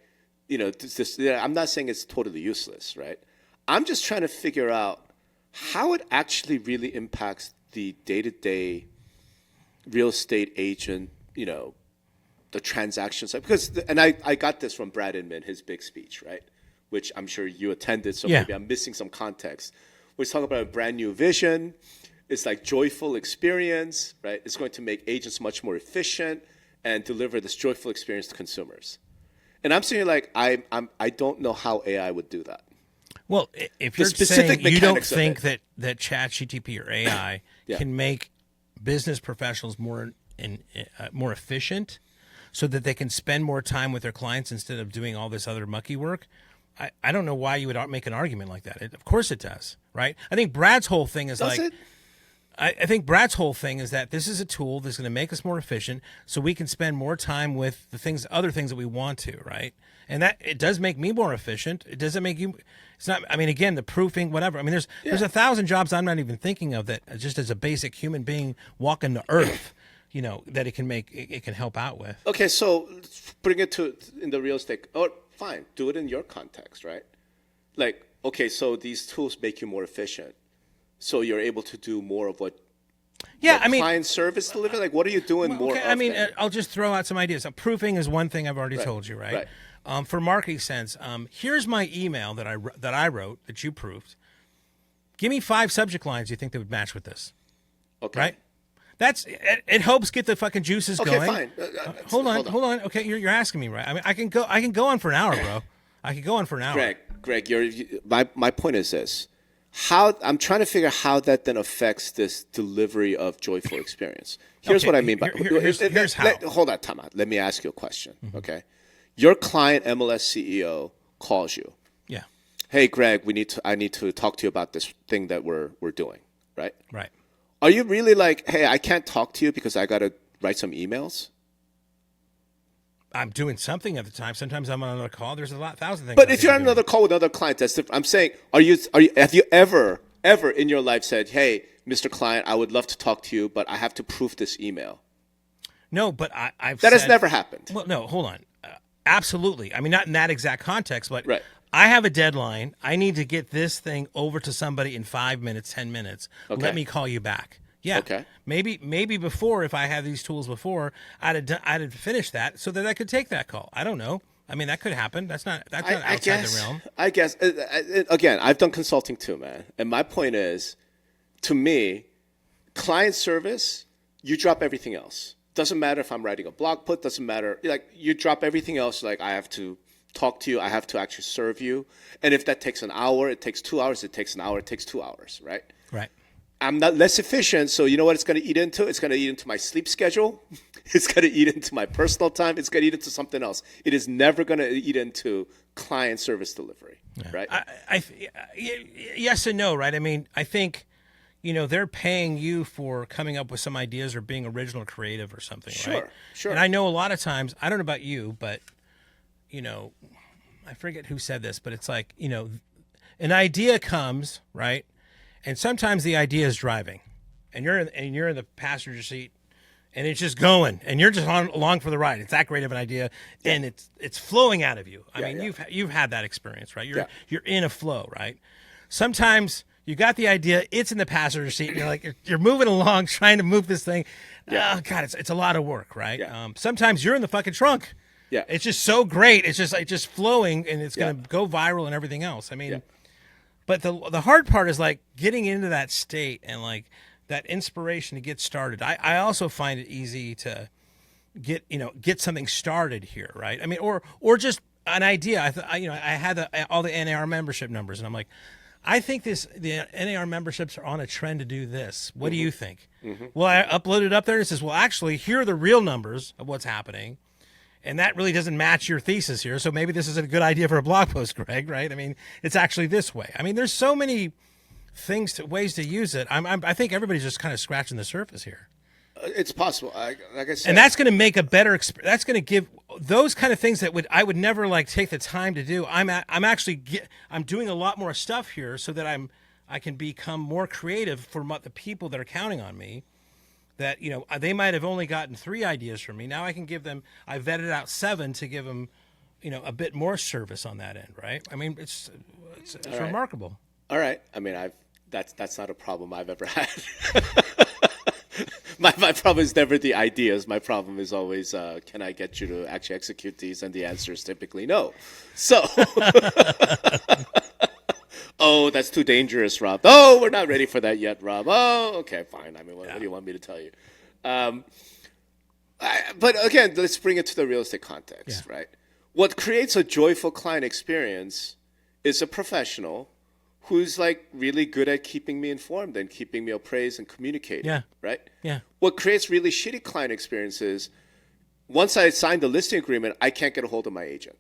I'm not saying it's totally useless, right? I'm just trying to figure out how it actually really impacts the day-to-day real estate agent, the transaction side. And I got this from Brad Inman, his big speech, right? Which I'm sure you attended, so maybe I'm missing some context. We're talking about a brand new vision. It's joyful experience, right? It's going to make agents much more efficient and deliver this joyful experience to consumers. And I'm saying I don't know how AI would do that. Well, if you're saying you don't think that ChatGPT or AI can make business professionals more efficient, so that they can spend more time with their clients instead of doing all this other mucky work, I don't know why you would make an argument like that. Of course it does, right? I think Brad's whole thing is I think Brad's whole thing is that this is a tool that's going to make us more efficient, so we can spend more time with the other things that we want to, right? And that it does make me more efficient. It doesn't make you. It's not. Again, the proofing, whatever. There's 1,000 jobs I'm not even thinking of that just as a basic human being walking the earth, that it can help out with. Okay, so bring it in the real estate. Oh, fine, do it in your context, right? Okay, so these tools make you more efficient. So you're able to do more of what Yeah, like I mean, client service delivery. Like, what are you doing more? okay, I mean, I'll just throw out some ideas. Proofing is one thing I've already told you, right? For marketing sense, here's my email that I wrote that you proofed. Give me 5 subject lines you think that would match with this. Okay. Right? It helps get the fucking juices going. Okay, fine. Hold on. Okay, you're asking me, right? I mean, I can go on for an hour, bro. I could go on for an hour. Greg, my point is this. I'm trying to figure out how that then affects this delivery of joyful experience. Here's what I mean by here's how. Hold on, time out. Let me ask you a question. Okay, your client MLS CEO calls you. Yeah. Hey, Greg, I need to talk to you about this thing that we're doing. Right. Right. Are you really like, hey, I can't talk to you because I got to write some emails? I'm doing something at the time. Sometimes I'm on another call. There's thousand things. But if you're on another call with another client, that's different. I'm saying, have you ever in your life said, hey, Mr. Client, I would love to talk to you, but I have to proof this email? No, but I've that has never happened. Well, no, hold on. Absolutely. I mean, not in that exact context, but right. I have a deadline. I need to get this thing over to somebody in 5 minutes, 10 minutes. Okay. Let me call you back. Yeah. Okay. Maybe before, if I had these tools before, I'd have finished that so that I could take that call. I don't know. I mean, that could happen. That's not outside the realm. I guess. Again, I've done consulting too, man. And my point is, to me, client service, you drop everything else. Doesn't matter if I'm writing a blog post. Doesn't matter. Like, you drop everything else. Like, I have to talk to you. I have to actually serve you. And if that takes an hour, it takes 2 hours. It takes an hour. It takes 2 hours. Right. Right. I'm not less efficient, so you know what it's going to eat into? It's going to eat into my sleep schedule. It's going to eat into my personal time. It's going to eat into something else. It is never going to eat into client service delivery, right? Yes and no, right? I mean, I think, they're paying you for coming up with some ideas or being original or creative or something, right? Sure. And I know a lot of times, I don't know about you, but, I forget who said this, but it's like, an idea comes, right? And sometimes the idea is driving, and you're in the passenger seat, and it's just going, and you're just along for the ride. It's that great of an idea, and it's flowing out of you. I mean, you've had that experience, right? You're in a flow, right? Sometimes you got the idea, it's in the passenger seat, and you're like you're moving along, trying to move this thing. Oh God, it's a lot of work, right? Sometimes you're in the fucking trunk. Yeah, it's just so great. It's just flowing, and it's gonna go viral and everything else. I mean. But the hard part is like getting into that state and like that inspiration to get started. I also find it easy to get something started here, right? I mean, or just an idea. I had all the NAR membership numbers, and I'm like, I think the NAR memberships are on a trend to do this. What do you think? Well, I uploaded it up there and it says, well, actually, here are the real numbers of what's happening. And that really doesn't match your thesis here. So maybe this is a good idea for a blog post, Greg, right? I mean, it's actually this way. I mean, there's so many ways to use it. I think everybody's just kind of scratching the surface here. It's possible. Like I said. And that's going to make a better experience. That's going to give those kind of things that I would never like take the time to do. I'm doing a lot more stuff here so that I can become more creative for the people that are counting on me. That they might have only gotten 3 ideas from me. Now I can give them. I vetted out 7 to give them, a bit more service on that end, right? I mean, it's remarkable. All right. I mean, that's not a problem I've ever had. My problem is never the ideas. My problem is always, can I get you to actually execute these? And the answer is typically no. So. Oh, that's too dangerous, Rob. Oh, we're not ready for that yet, Rob. Oh, okay, fine. I mean, what do you want me to tell you? But again, let's bring it to the real estate context, right? What creates a joyful client experience is a professional who's like really good at keeping me informed and keeping me appraised and communicating, right? Yeah. What creates really shitty client experiences, once I sign the listing agreement, I can't get a hold of my agent,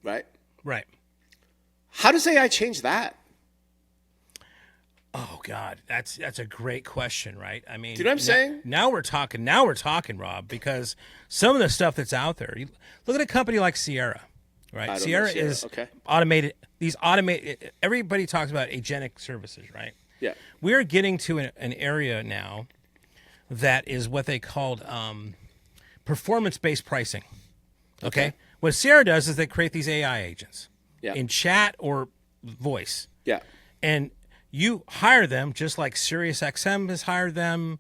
right? Right. How does AI change that? Oh God, that's a great question, right? I mean, do you know what I'm saying? Now we're talking, Rob, because some of the stuff that's out there. You look at a company like Sierra, right? Sierra is automated. These automated. Everybody talks about agentic services, right? Yeah. We're getting to an area now that is what they called performance-based pricing. Okay. What Sierra does is they create these AI agents. Yeah. In chat or voice. Yeah. And you hire them just like SiriusXM has hired them,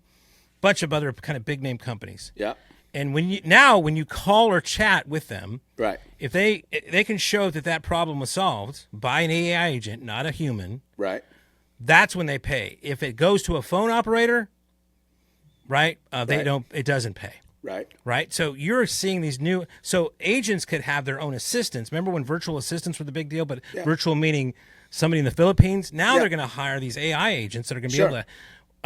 bunch of other kind of big name companies. Yeah. And when you call or chat with them, Right. if they can show that problem was solved by an AI agent, not a human, Right. that's when they pay. If it goes to a phone operator, right, they Right. don't. It doesn't pay. Right. Right. So you're seeing these new. So agents could have their own assistants. Remember when virtual assistants were the big deal? But virtual meaning somebody in the Philippines. Now they're going to hire these AI agents that are going to be able to.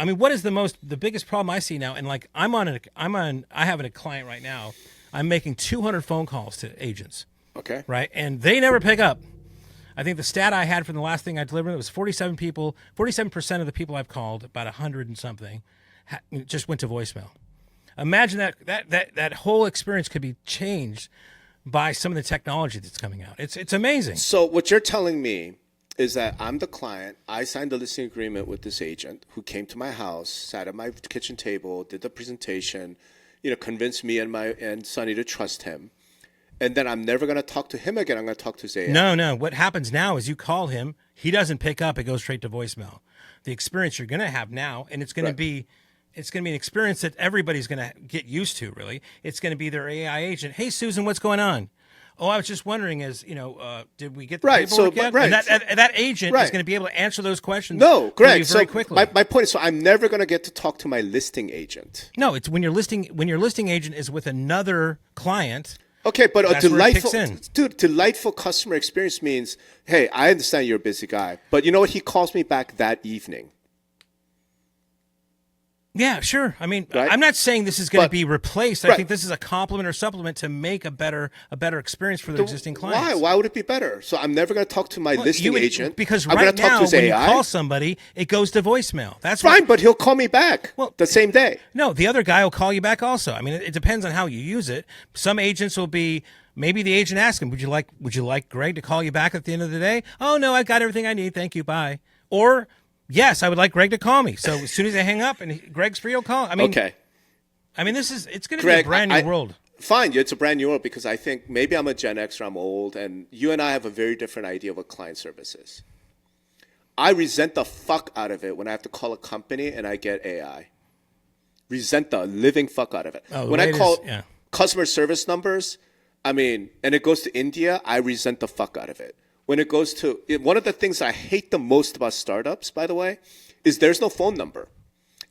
I mean, what is the biggest problem I see now? And like I have a client right now. I'm making 200 phone calls to agents. Okay. Right, and they never pick up. I think the stat I had from the last thing I delivered, it was 47% of the people I've called, about 100 and something, just went to voicemail. Imagine that whole experience could be changed by some of the technology that's coming out. It's amazing. So what you're telling me is that I'm the client. I signed a listing agreement with this agent who came to my house, sat at my kitchen table, did the presentation, convinced me and Sonny to trust him. And then I'm never going to talk to him again. I'm going to talk to his AI. No. What happens now is you call him. He doesn't pick up. It goes straight to voicemail. The experience you're going to have now, and it's going to be an experience that everybody's going to get used to, really. It's going to be their AI agent. Hey, Susan, what's going on? Oh, I was just wondering, did we get the paperwork yet? Right. And that agent is going to be able to answer those questions. No, Greg. Very quickly. My point is, I'm never going to get to talk to my listing agent. No, it's when your listing agent is with another client. Okay, but a delightful customer experience means, hey, I understand you're a busy guy, but you know what? He calls me back that evening. Yeah, sure. I mean, right? I'm not saying this is going to be replaced. I think this is a complement or supplement to make a better experience for the existing clients. Why? Why would it be better? So I'm never going to talk to my listing agent because I'm right talk now to his when AI. you call somebody, it goes to voicemail. That's fine, but he'll call me back the same day. No, the other guy will call you back also. I mean, it depends on how you use it. Some agents will be. Maybe the agent asks him, "Would you like Greg to call you back at the end of the day?" "Oh no, I got everything I need. Thank you. Bye." Or yes, I would like Greg to call me. So as soon as I hang up and Greg's free, he'll call. I mean, okay. I mean, it's going to be a brand new world. Fine, it's a brand new world because I think maybe I'm a Gen Xer, I'm old, and you and I have a very different idea of what client service is. I resent the fuck out of it when I have to call a company and I get AI. Resent the living fuck out of it. When I call customer service numbers, and it goes to India, I resent the fuck out of it. When it goes to, one of the things I hate the most about startups, by the way, is there's no phone number.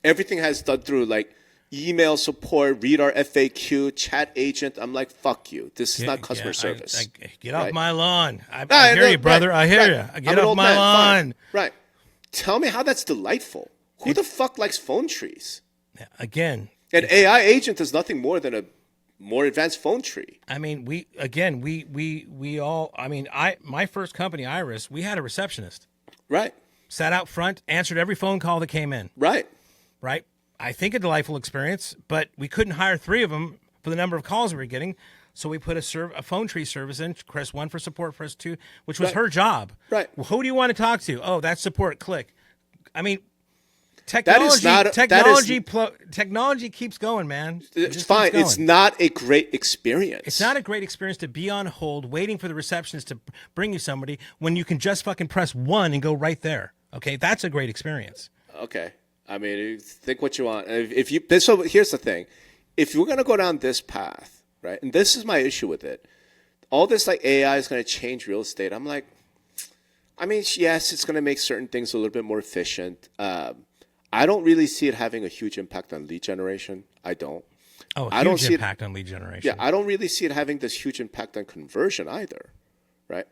Everything has done through like email support, read our FAQ, chat agent. I'm like, fuck you. This is not customer service. Get off my lawn. I hear you, brother. I hear you. Get off my lawn. Right. Tell me how that's delightful. Who the fuck likes phone trees? Again. An AI agent is nothing more than a more advanced phone tree. I mean, my first company, Iris, we had a receptionist. Right. Sat out front, answered every phone call that came in. Right. Right. I think a delightful experience, but we couldn't hire 3 of them for the number of calls we were getting. So we put a phone tree service in, press 1 for support, press 2, which was her job. Right. Well, who do you want to talk to? Oh, that's support. Click. I mean, technology keeps going, man. It's fine. It's not a great experience. It's not a great experience to be on hold waiting for the receptionist to bring you somebody when you can just fucking press 1 and go right there. Okay, that's a great experience. Okay. I mean, think what you want. So here's the thing. If you're going to go down this path, right, and this is my issue with it, all this like AI is going to change real estate. I'm like, yes, it's going to make certain things a little bit more efficient. I don't really see it having a huge impact on lead generation. I don't. Oh, huge impact on lead generation. Yeah, I don't really see it having this huge impact on conversion either, right?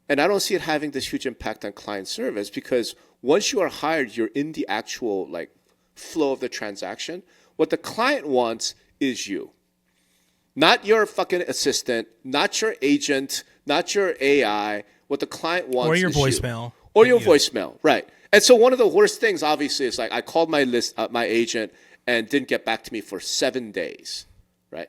And I don't see it having this huge impact on client service because once you are hired, you're in the actual like flow of the transaction. What the client wants is you. Not your fucking assistant, not your agent, not your AI. What the client wants is your voicemail. Or your voicemail, right. And so one of the worst things, obviously, is like I called my agent and didn't get back to me for 7 days, right?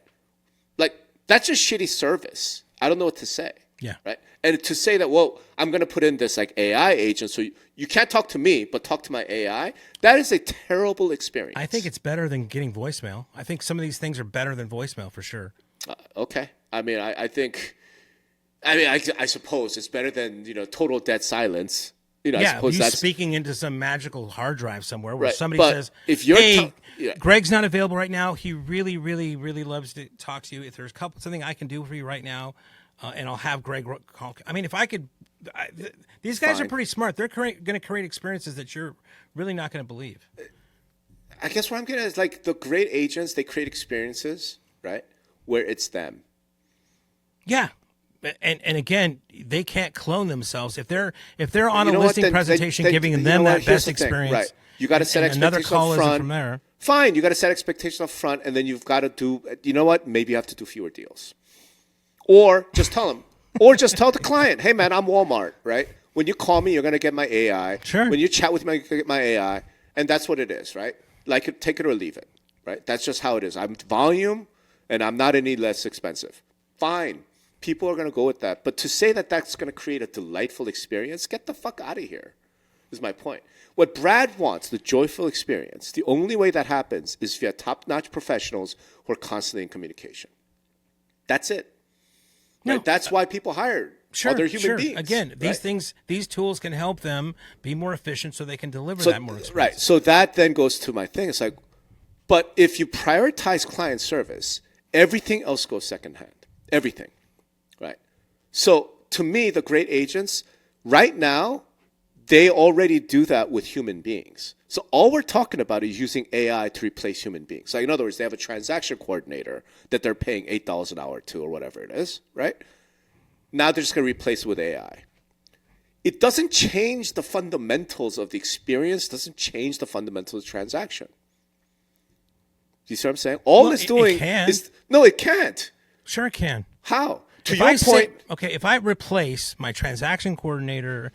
Like, that's just shitty service. I don't know what to say. Yeah. Right. And to say that, well, I'm going to put in this like AI agent, so you can't talk to me, but talk to my AI. That is a terrible experience. I think it's better than getting voicemail. I think some of these things are better than voicemail for sure. Okay. I suppose it's better than total dead silence. I suppose you that's speaking into some magical hard drive somewhere where right. somebody But says, if you're "Hey, yeah. Greg's not available right now. He really, really, really loves to talk to you. If there's something I can do for you right now, and I'll have Greg call." I mean, if I could, these guys are pretty smart. They're going to create experiences that you're really not going to believe. I guess what I'm getting at is like the great agents, they create experiences, right, where it's them. Yeah. And again, they can't clone themselves if they're on a listing presentation giving them that best experience. Right. You got to set expectations up front. From there. Fine, you got to set expectations up front, and then you've got to do. You know what? Maybe you have to do fewer deals, or just tell them, or just tell the client, "Hey, man, I'm Walmart, right? When you call me, you're gonna get my AI. Sure. When you chat with me, you're gonna get my AI, and that's what it is, right? Like, take it or leave it, right? That's just how it is. I'm volume, and I'm not any less expensive. Fine." People are going to go with that. But to say that that's going to create a delightful experience, get the fuck out of here, is my point. What Brad wants, the joyful experience, the only way that happens is via top-notch professionals who are constantly in communication. That's it. No, right? That's why people hire other human beings. Again, these things, these tools can help them be more efficient so they can deliver that more experience. Right. So that then goes to my thing. It's like, but if you prioritize client service, everything else goes secondhand. Everything. Right. So to me, the great agents right now, they already do that with human beings. So all we're talking about is using AI to replace human beings. Like in other words, they have a transaction coordinator that they're paying $8 an hour to or whatever it is, right? Now they're just going to replace it with AI. It doesn't change the fundamentals of the experience, doesn't change the fundamentals of the transaction. Do you see what I'm saying? All it's doing is, no, it can't. Sure it can. How? To your point, if I replace my transaction coordinator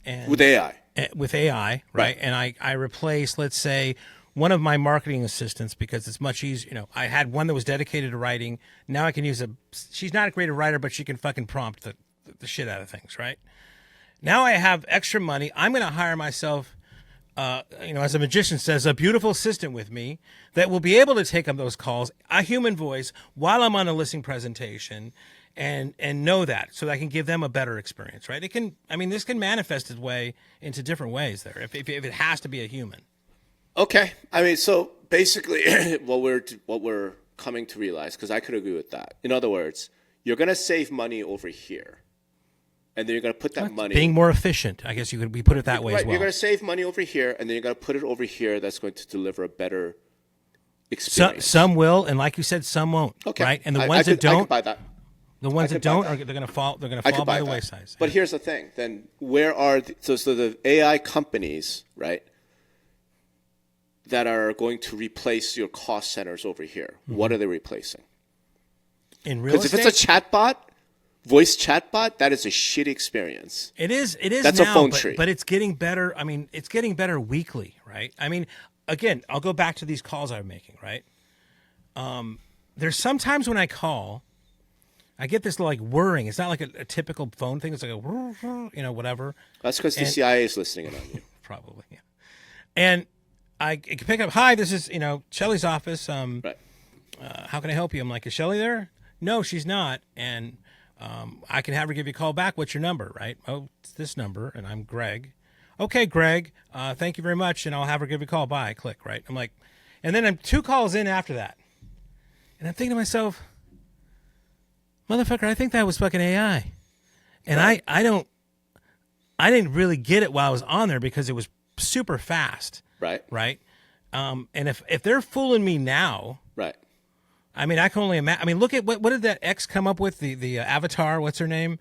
and with AI, right? And I replace, let's say, one of my marketing assistants because it's much easier. I had one that was dedicated to writing. Now I can use she's not a great writer, but she can fucking prompt the shit out of things, right? Now I have extra money. I'm going to hire myself, as a magician says, a beautiful assistant with me that will be able to take up those calls, a human voice, while I'm on a listing presentation. And know that so that I can give them a better experience, right? This can manifest its way into different ways there if it has to be a human. Okay. So basically what we're coming to realize, because I could agree with that. In other words, you're going to save money over here. And then you're going to put that money... Being more efficient. I guess we put it that way as well. You're going to save money over here, and then you're going to put it over here that's going to deliver a better experience. Some will, and like you said, some won't. Okay. Right? And the ones that don't... I can buy that. The ones that don't they're going to fall. They're going to fall by the wayside. But here's the thing. Then where are so the AI companies, right, that are going to replace your cost centers over here? Mm-hmm. What are they replacing? In real estate, because if it's a chatbot, voice chatbot, that is a shitty experience. It is. That's now, a phone tree. But it's getting better. It's getting better weekly, right? Again, I'll go back to these calls I'm making, right? There's sometimes when I call, I get this like whirring. It's not like a typical phone thing. It's like a whatever. That's because the CIA is listening in on you. Probably, yeah. And I can pick up. Hi, this is Shelly's office. Right. How can I help you? I'm like, is Shelly there? No, she's not. And I can have her give you a call back. What's your number? Right? Oh, it's this number, and I'm Greg. Okay, Greg. Thank you very much, and I'll have her give you a call. Bye. Click. Right. I'm like, and then I'm 2 calls in after that, and I'm thinking to myself, motherfucker, I think that was fucking AI. And right. I didn't really get it while I was on there because it was super fast. Right. Right. And if they're fooling me now. Right. I can only imagine. Look at what did that X come up with? The avatar, what's her name?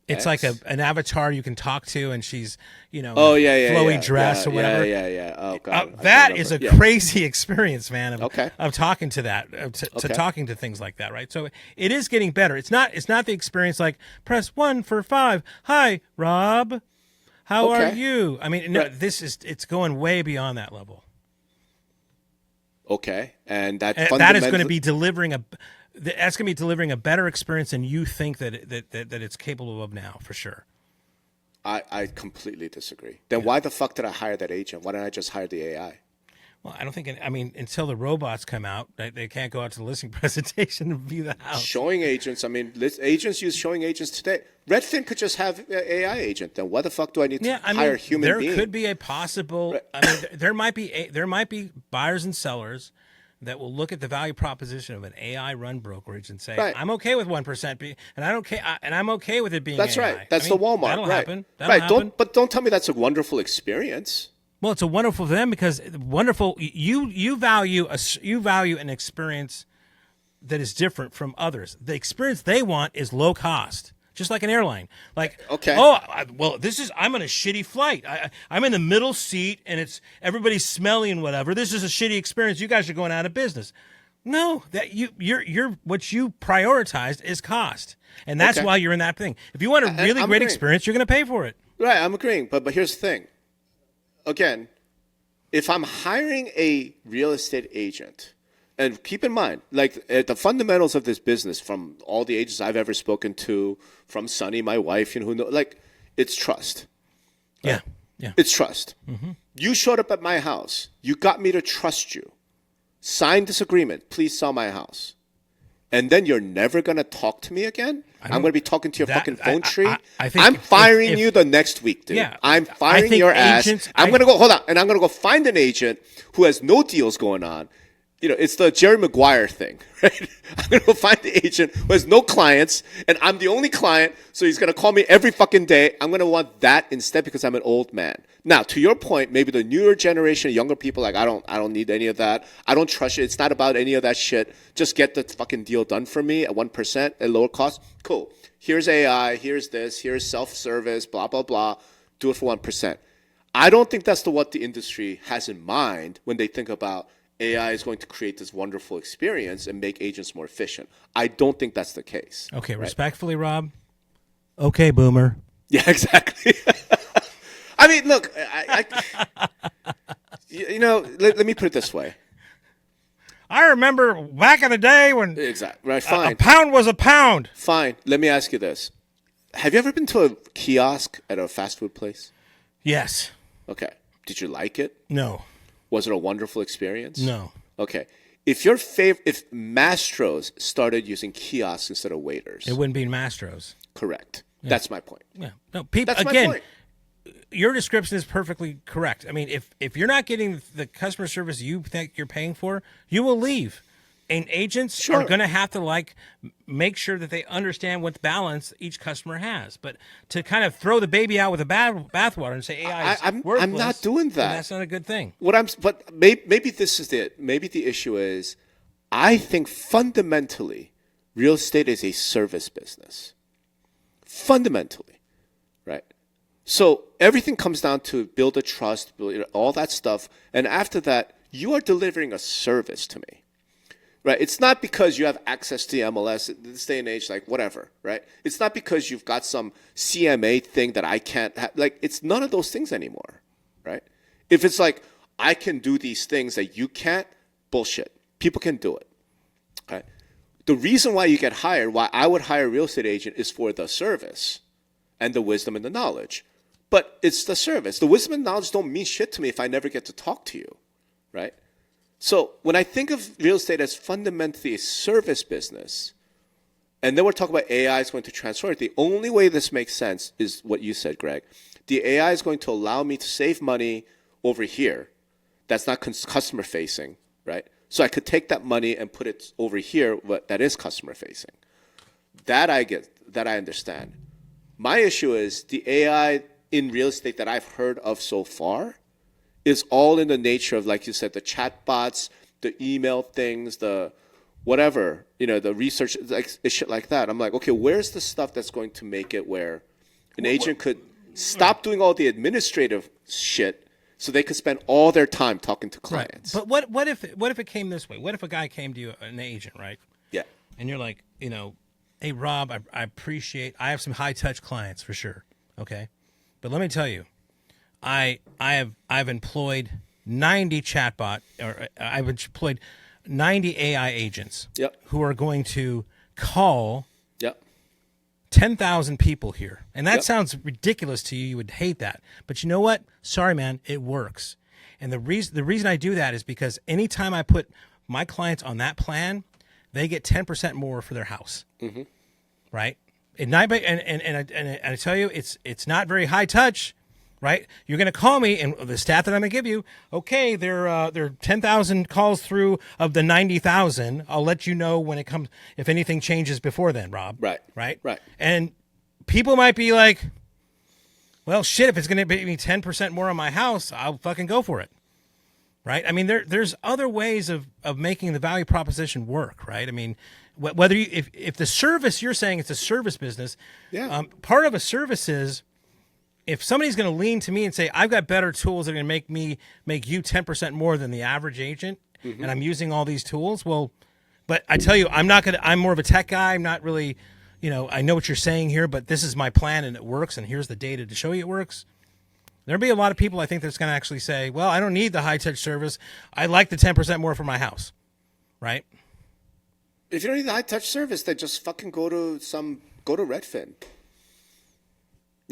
It's like an avatar you can talk to, and she's, flowy dress or whatever. Yeah. Oh, God. That is a crazy experience, man, of talking to that, talking to things like that, right? So it is getting better. It's not the experience like, press 1 for 5. Hi, Rob. How are you? It's going way beyond that level. Okay. And that is going to be delivering a better experience than you think that it's capable of now, for sure. I completely disagree. Then why the fuck did I hire that agent? Why didn't I just hire the AI? Well, I don't think. I mean, until the robots come out, they can't go out to the listing presentation and view the house. Showing agents. I mean, agents use showing agents today. Redfin could just have an AI agent. Then what the fuck do I need to hire a human being? There could be a possible. Right. I mean, there might be buyers and sellers that will look at the value proposition of an AI-run brokerage and say, "I'm okay with 1%, and I'm okay with it being." That's AI. right. That's the Walmart. That'll happen. That'll happen. Don't tell me that's a wonderful experience. Well, it's a wonderful for them because wonderful. You value an experience that is different from others. The experience they want is low cost, just like an airline. Like, okay, I'm on a shitty flight. I'm in the middle seat and everybody's smelly and whatever. This is a shitty experience. You guys are going out of business. No, that you're what you prioritized is cost, and that's why you're in that thing. If you want a really great experience, you're going to pay for it. Right, I'm agreeing. But here's the thing. Again, if I'm hiring a real estate agent, and keep in mind, like the fundamentals of this business, from all the agents I've ever spoken to, from Sunny, my wife, who know, like, it's trust. Right? Yeah, it's trust. Mm-hmm. You showed up at my house. You got me to trust you. Sign this agreement. Please sell my house. And then you're never going to talk to me again? I'm going to be talking to your fucking phone tree? I'm firing you the next week, dude. Yeah, I'm firing your ass. I'm going to go, hold on, and I'm going to go find an agent who has no deals going on. It's the Jerry Maguire thing, right? I'm going to go find the agent who has no clients, and I'm the only client, so he's going to call me every fucking day. I'm going to want that instead because I'm an old man. Now, to your point, maybe the newer generation, younger people, like, I don't need any of that. I don't trust it. It's not about any of that shit. Just get the fucking deal done for me at 1% at lower cost. Cool. Here's AI. Here's this. Here's self-service, blah, blah, blah. Do it for 1%. I don't think that's what the industry has in mind when they think about AI is going to create this wonderful experience and make agents more efficient. I don't think that's the case. Okay, right? Respectfully, Rob. Okay, boomer. Yeah, exactly. I mean, look, let me put it this way. I remember back in the day when fine. A pound was a pound. Fine. Let me ask you this. Have you ever been to a kiosk at a fast food place? Yes. Okay. Did you like it? No. Was it a wonderful experience? No. Okay. If Mastro's started using kiosks instead of waiters, it wouldn't be Mastro's. Correct. Yeah. That's my point. Yeah. No, people. That's again, my point. Your description is perfectly correct. I mean, if you're not getting the customer service you think you're paying for, you will leave. And agents are going to have to make sure that they understand what balance each customer has. But to kind of throw the baby out with the bathwater and say AI is worthless, I'm not doing that. That's not a good thing. But maybe this is it. Maybe the issue is, I think fundamentally, real estate is a service business. Fundamentally, right? So everything comes down to build a trust, all that stuff, and after that, you are delivering a service to me. Right, it's not because you have access to the MLS in this day and age, like whatever, right? It's not because you've got some CMA thing that I can't have. Like, it's none of those things anymore, right? If it's like, I can do these things that you can't, bullshit. People can do it, right? The reason why you get hired, why I would hire a real estate agent, is for the service and the wisdom and the knowledge. But it's the service. The wisdom and knowledge don't mean shit to me if I never get to talk to you, right? So when I think of real estate as fundamentally a service business, and then we're talking about AI is going to transform it, the only way this makes sense is what you said, Greg. The AI is going to allow me to save money over here. That's not customer facing, right? So I could take that money and put it over here that is customer facing. That I get, that I understand. My issue is the AI in real estate that I've heard of so far is all in the nature of, like you said, the chatbots, the email things, the whatever, the research, like shit like that. I'm like, okay, where's the stuff that's going to make it where an agent could stop doing all the administrative shit so they could spend all their time talking to clients? Right. But what if it came this way? What if a guy came to you, an agent, right? Yeah. And you're like, hey, Rob, I have some high touch clients for sure. Okay. But let me tell you, I've employed 90 chatbot, or I've employed 90 AI agents who are going to call 10,000 people here. And that sounds ridiculous to you. You would hate that. But you know what? Sorry, man, it works. And the reason I do that is because anytime I put my clients on that plan, they get 10% more for their house. Mm-hmm. Right? And I tell you, it's not very high touch. Right? You're going to call me, and the stat that I'm going to give you, okay, there are 10,000 calls through of the 90,000. I'll let you know when it comes, if anything changes before then, Rob. Right. Right? Right. And people might be like, well, shit, if it's going to be me 10% more on my house, I'll fucking go for it. Right? I mean, there's other ways of making the value proposition work, right? I mean, whether if the service, you're saying it's a service business, part of a service is, if somebody's going to lean to me and say, I've got better tools that are going to make you 10% more than the average agent, and I'm using all these tools, well, but I tell you, I'm more of a tech guy. I'm not really, I know what you're saying here, but this is my plan and it works, and here's the data to show you it works. There'll be a lot of people, I think, that's going to actually say, well, I don't need the high-touch service. I like the 10% more for my house, right? If you don't need the high-touch service, then just fucking go to Redfin.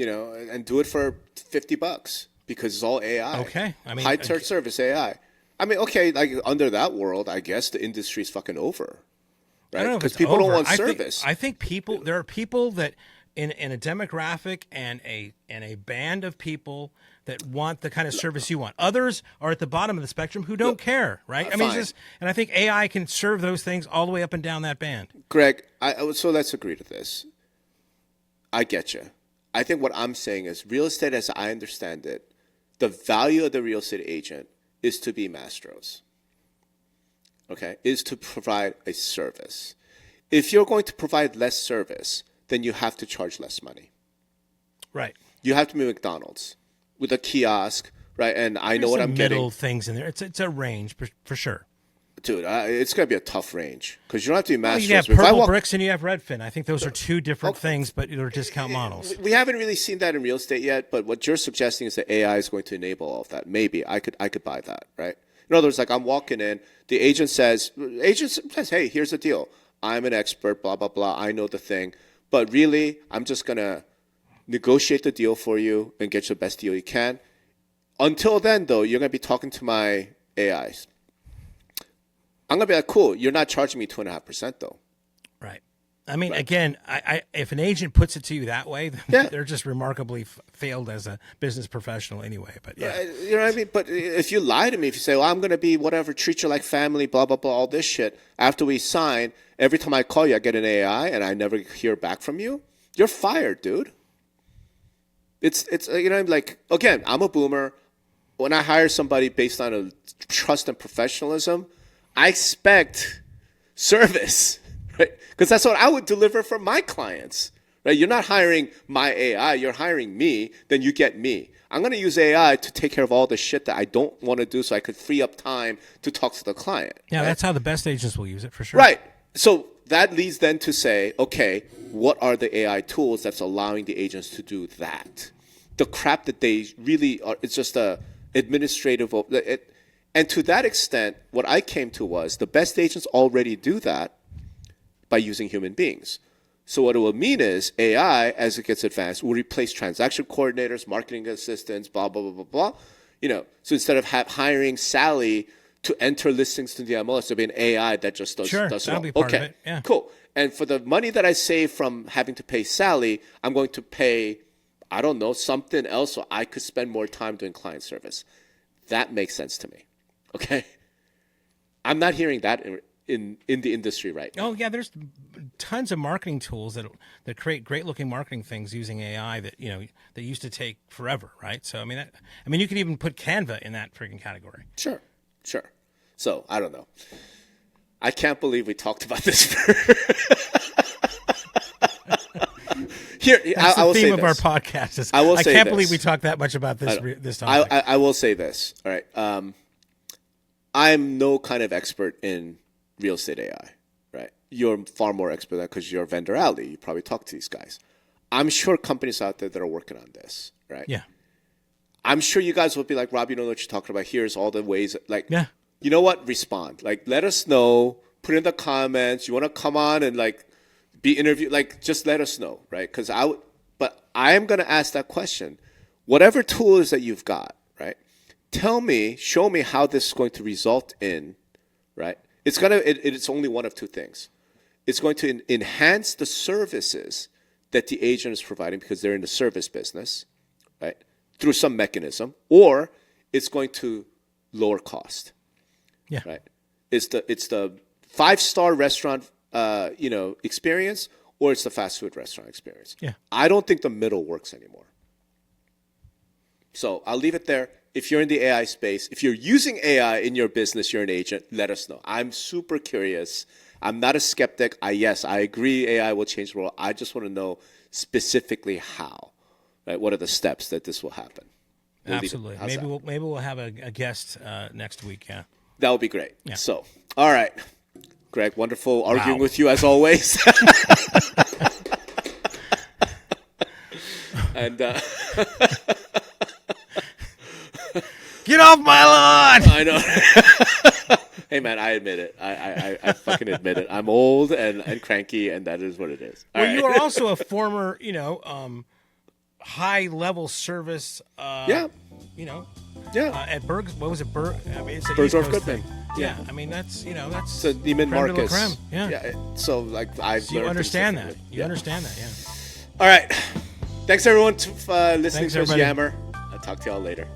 And do it for $50 because it's all AI. Okay. I mean, high touch service AI. I mean, okay, like under that world, I guess the industry's fucking over, right? Because people don't want service. I think there are people that in a demographic and a band of people that want the kind of service you want. Others are at the bottom of the spectrum who don't care, right? I mean, and I think AI can serve those things all the way up and down that band. Greg, so let's agree to this. I get you. I think what I'm saying is real estate, as I understand it, the value of the real estate agent is to be Mastros, okay, is to provide a service. If you're going to provide less service, then you have to charge less money. Right. You have to be McDonald's with a kiosk, right? And I know what I'm getting. Middle things in there. It's a range for sure. Dude, it's going to be a tough range because you don't have to be Mastros. You have Purple Bricks and you have Redfin. I think those are two different things, but they're discount models. We haven't really seen that in real estate yet, but what you're suggesting is that AI is going to enable all of that. Maybe I could buy that, right? In other words, like I'm walking in, the agent says, hey, here's the deal. I'm an expert, blah, blah, blah. I know the thing. But really, I'm just going to negotiate the deal for you and get you the best deal you can. Until then, though, you're going to be talking to my AIs. I'm going to be like, cool, you're not charging me 2.5% though. Right. I mean, again, if an agent puts it to you that way, then they're just remarkably failed as a business professional anyway. But yeah. You know what I mean? But if you lie to me, if you say, well, I'm going to be whatever, treat you like family, blah, blah, blah, all this shit, after we sign, every time I call you, I get an AI and I never hear back from you, you're fired, dude. It's like, again, I'm a boomer. When I hire somebody based on a trust and professionalism, I expect service, right? Because that's what I would deliver for my clients, right? You're not hiring my AI, you're hiring me, then you get me. I'm going to use AI to take care of all the shit that I don't want to do so I could free up time to talk to the client. Yeah, right? That's how the best agents will use it for sure. Right. So that leads then to say, okay, what are the AI tools that's allowing the agents to do that? The crap that they really are, it's just a administrative... And to that extent, what I came to was the best agents already do that by using human beings. So what it will mean is AI, as it gets advanced, will replace transaction coordinators, marketing assistants, blah, blah, blah, blah, blah. So instead of hiring Sally to enter listings to the MLS, there'll be an AI that just does that'll be part of it. Yeah. Cool. And for the money that I save from having to pay Sally, I'm going to pay, I don't know, something else so I could spend more time doing client service. That makes sense to me. Okay, I'm not hearing that in the industry right now. Oh yeah, there's tons of marketing tools that create great looking marketing things using AI that that used to take forever, right? So I mean, you can even put Canva in that freaking category. Sure. So I don't know. I can't believe we talked about this. Here, that's I will the say theme of this. our podcast. Is, I can't believe we talked that much about this topic. I will say this. All right. I'm no kind of expert in real estate AI, right? You're far more expert than that because you're Vendor Alley. You probably talk to these guys. I'm sure companies out there that are working on this, right? Yeah. I'm sure you guys will be like, Rob, you know what you're talking about. Here's all the ways. Like, yeah. You know what? Respond. Like, let us know. Put in the comments. You want to come on and like be interviewed? Like, just let us know, right? But I am going to ask that question. Whatever tool is that you've got, right? show me how this is going to result in, right? It's only one of two things. It's going to enhance the services that the agent is providing because they're in the service business, right? Through some mechanism, or it's going to lower cost. Yeah. Right. It's the 5-star restaurant, experience, or it's the fast food restaurant experience. Yeah. I don't think the middle works anymore. So I'll leave it there. If you're in the AI space, if you're using AI in your business, you're an agent, let us know. I'm super curious. I'm not a skeptic. Yes, I agree AI will change the world. I just want to know specifically how. Right? What are the steps that this will happen? Absolutely. Maybe we'll have a guest next week. Yeah. That would be great. Yeah. So, all right. Greg, wonderful arguing with you as always. And get off my lawn! I know. Hey man, I admit it. I fucking admit it. I'm old and cranky, and that is what it is. Well, you are also a former, high level service. Yeah. At Berg, what was it? It's an Bergdorf East Coast Goodman. thing. Yeah. I mean that's so Neiman Marcus. Yeah. So like you understand that. You understand that. Yeah. All right. Thanks everyone for listening to us everybody. yammer. I'll talk to y'all later.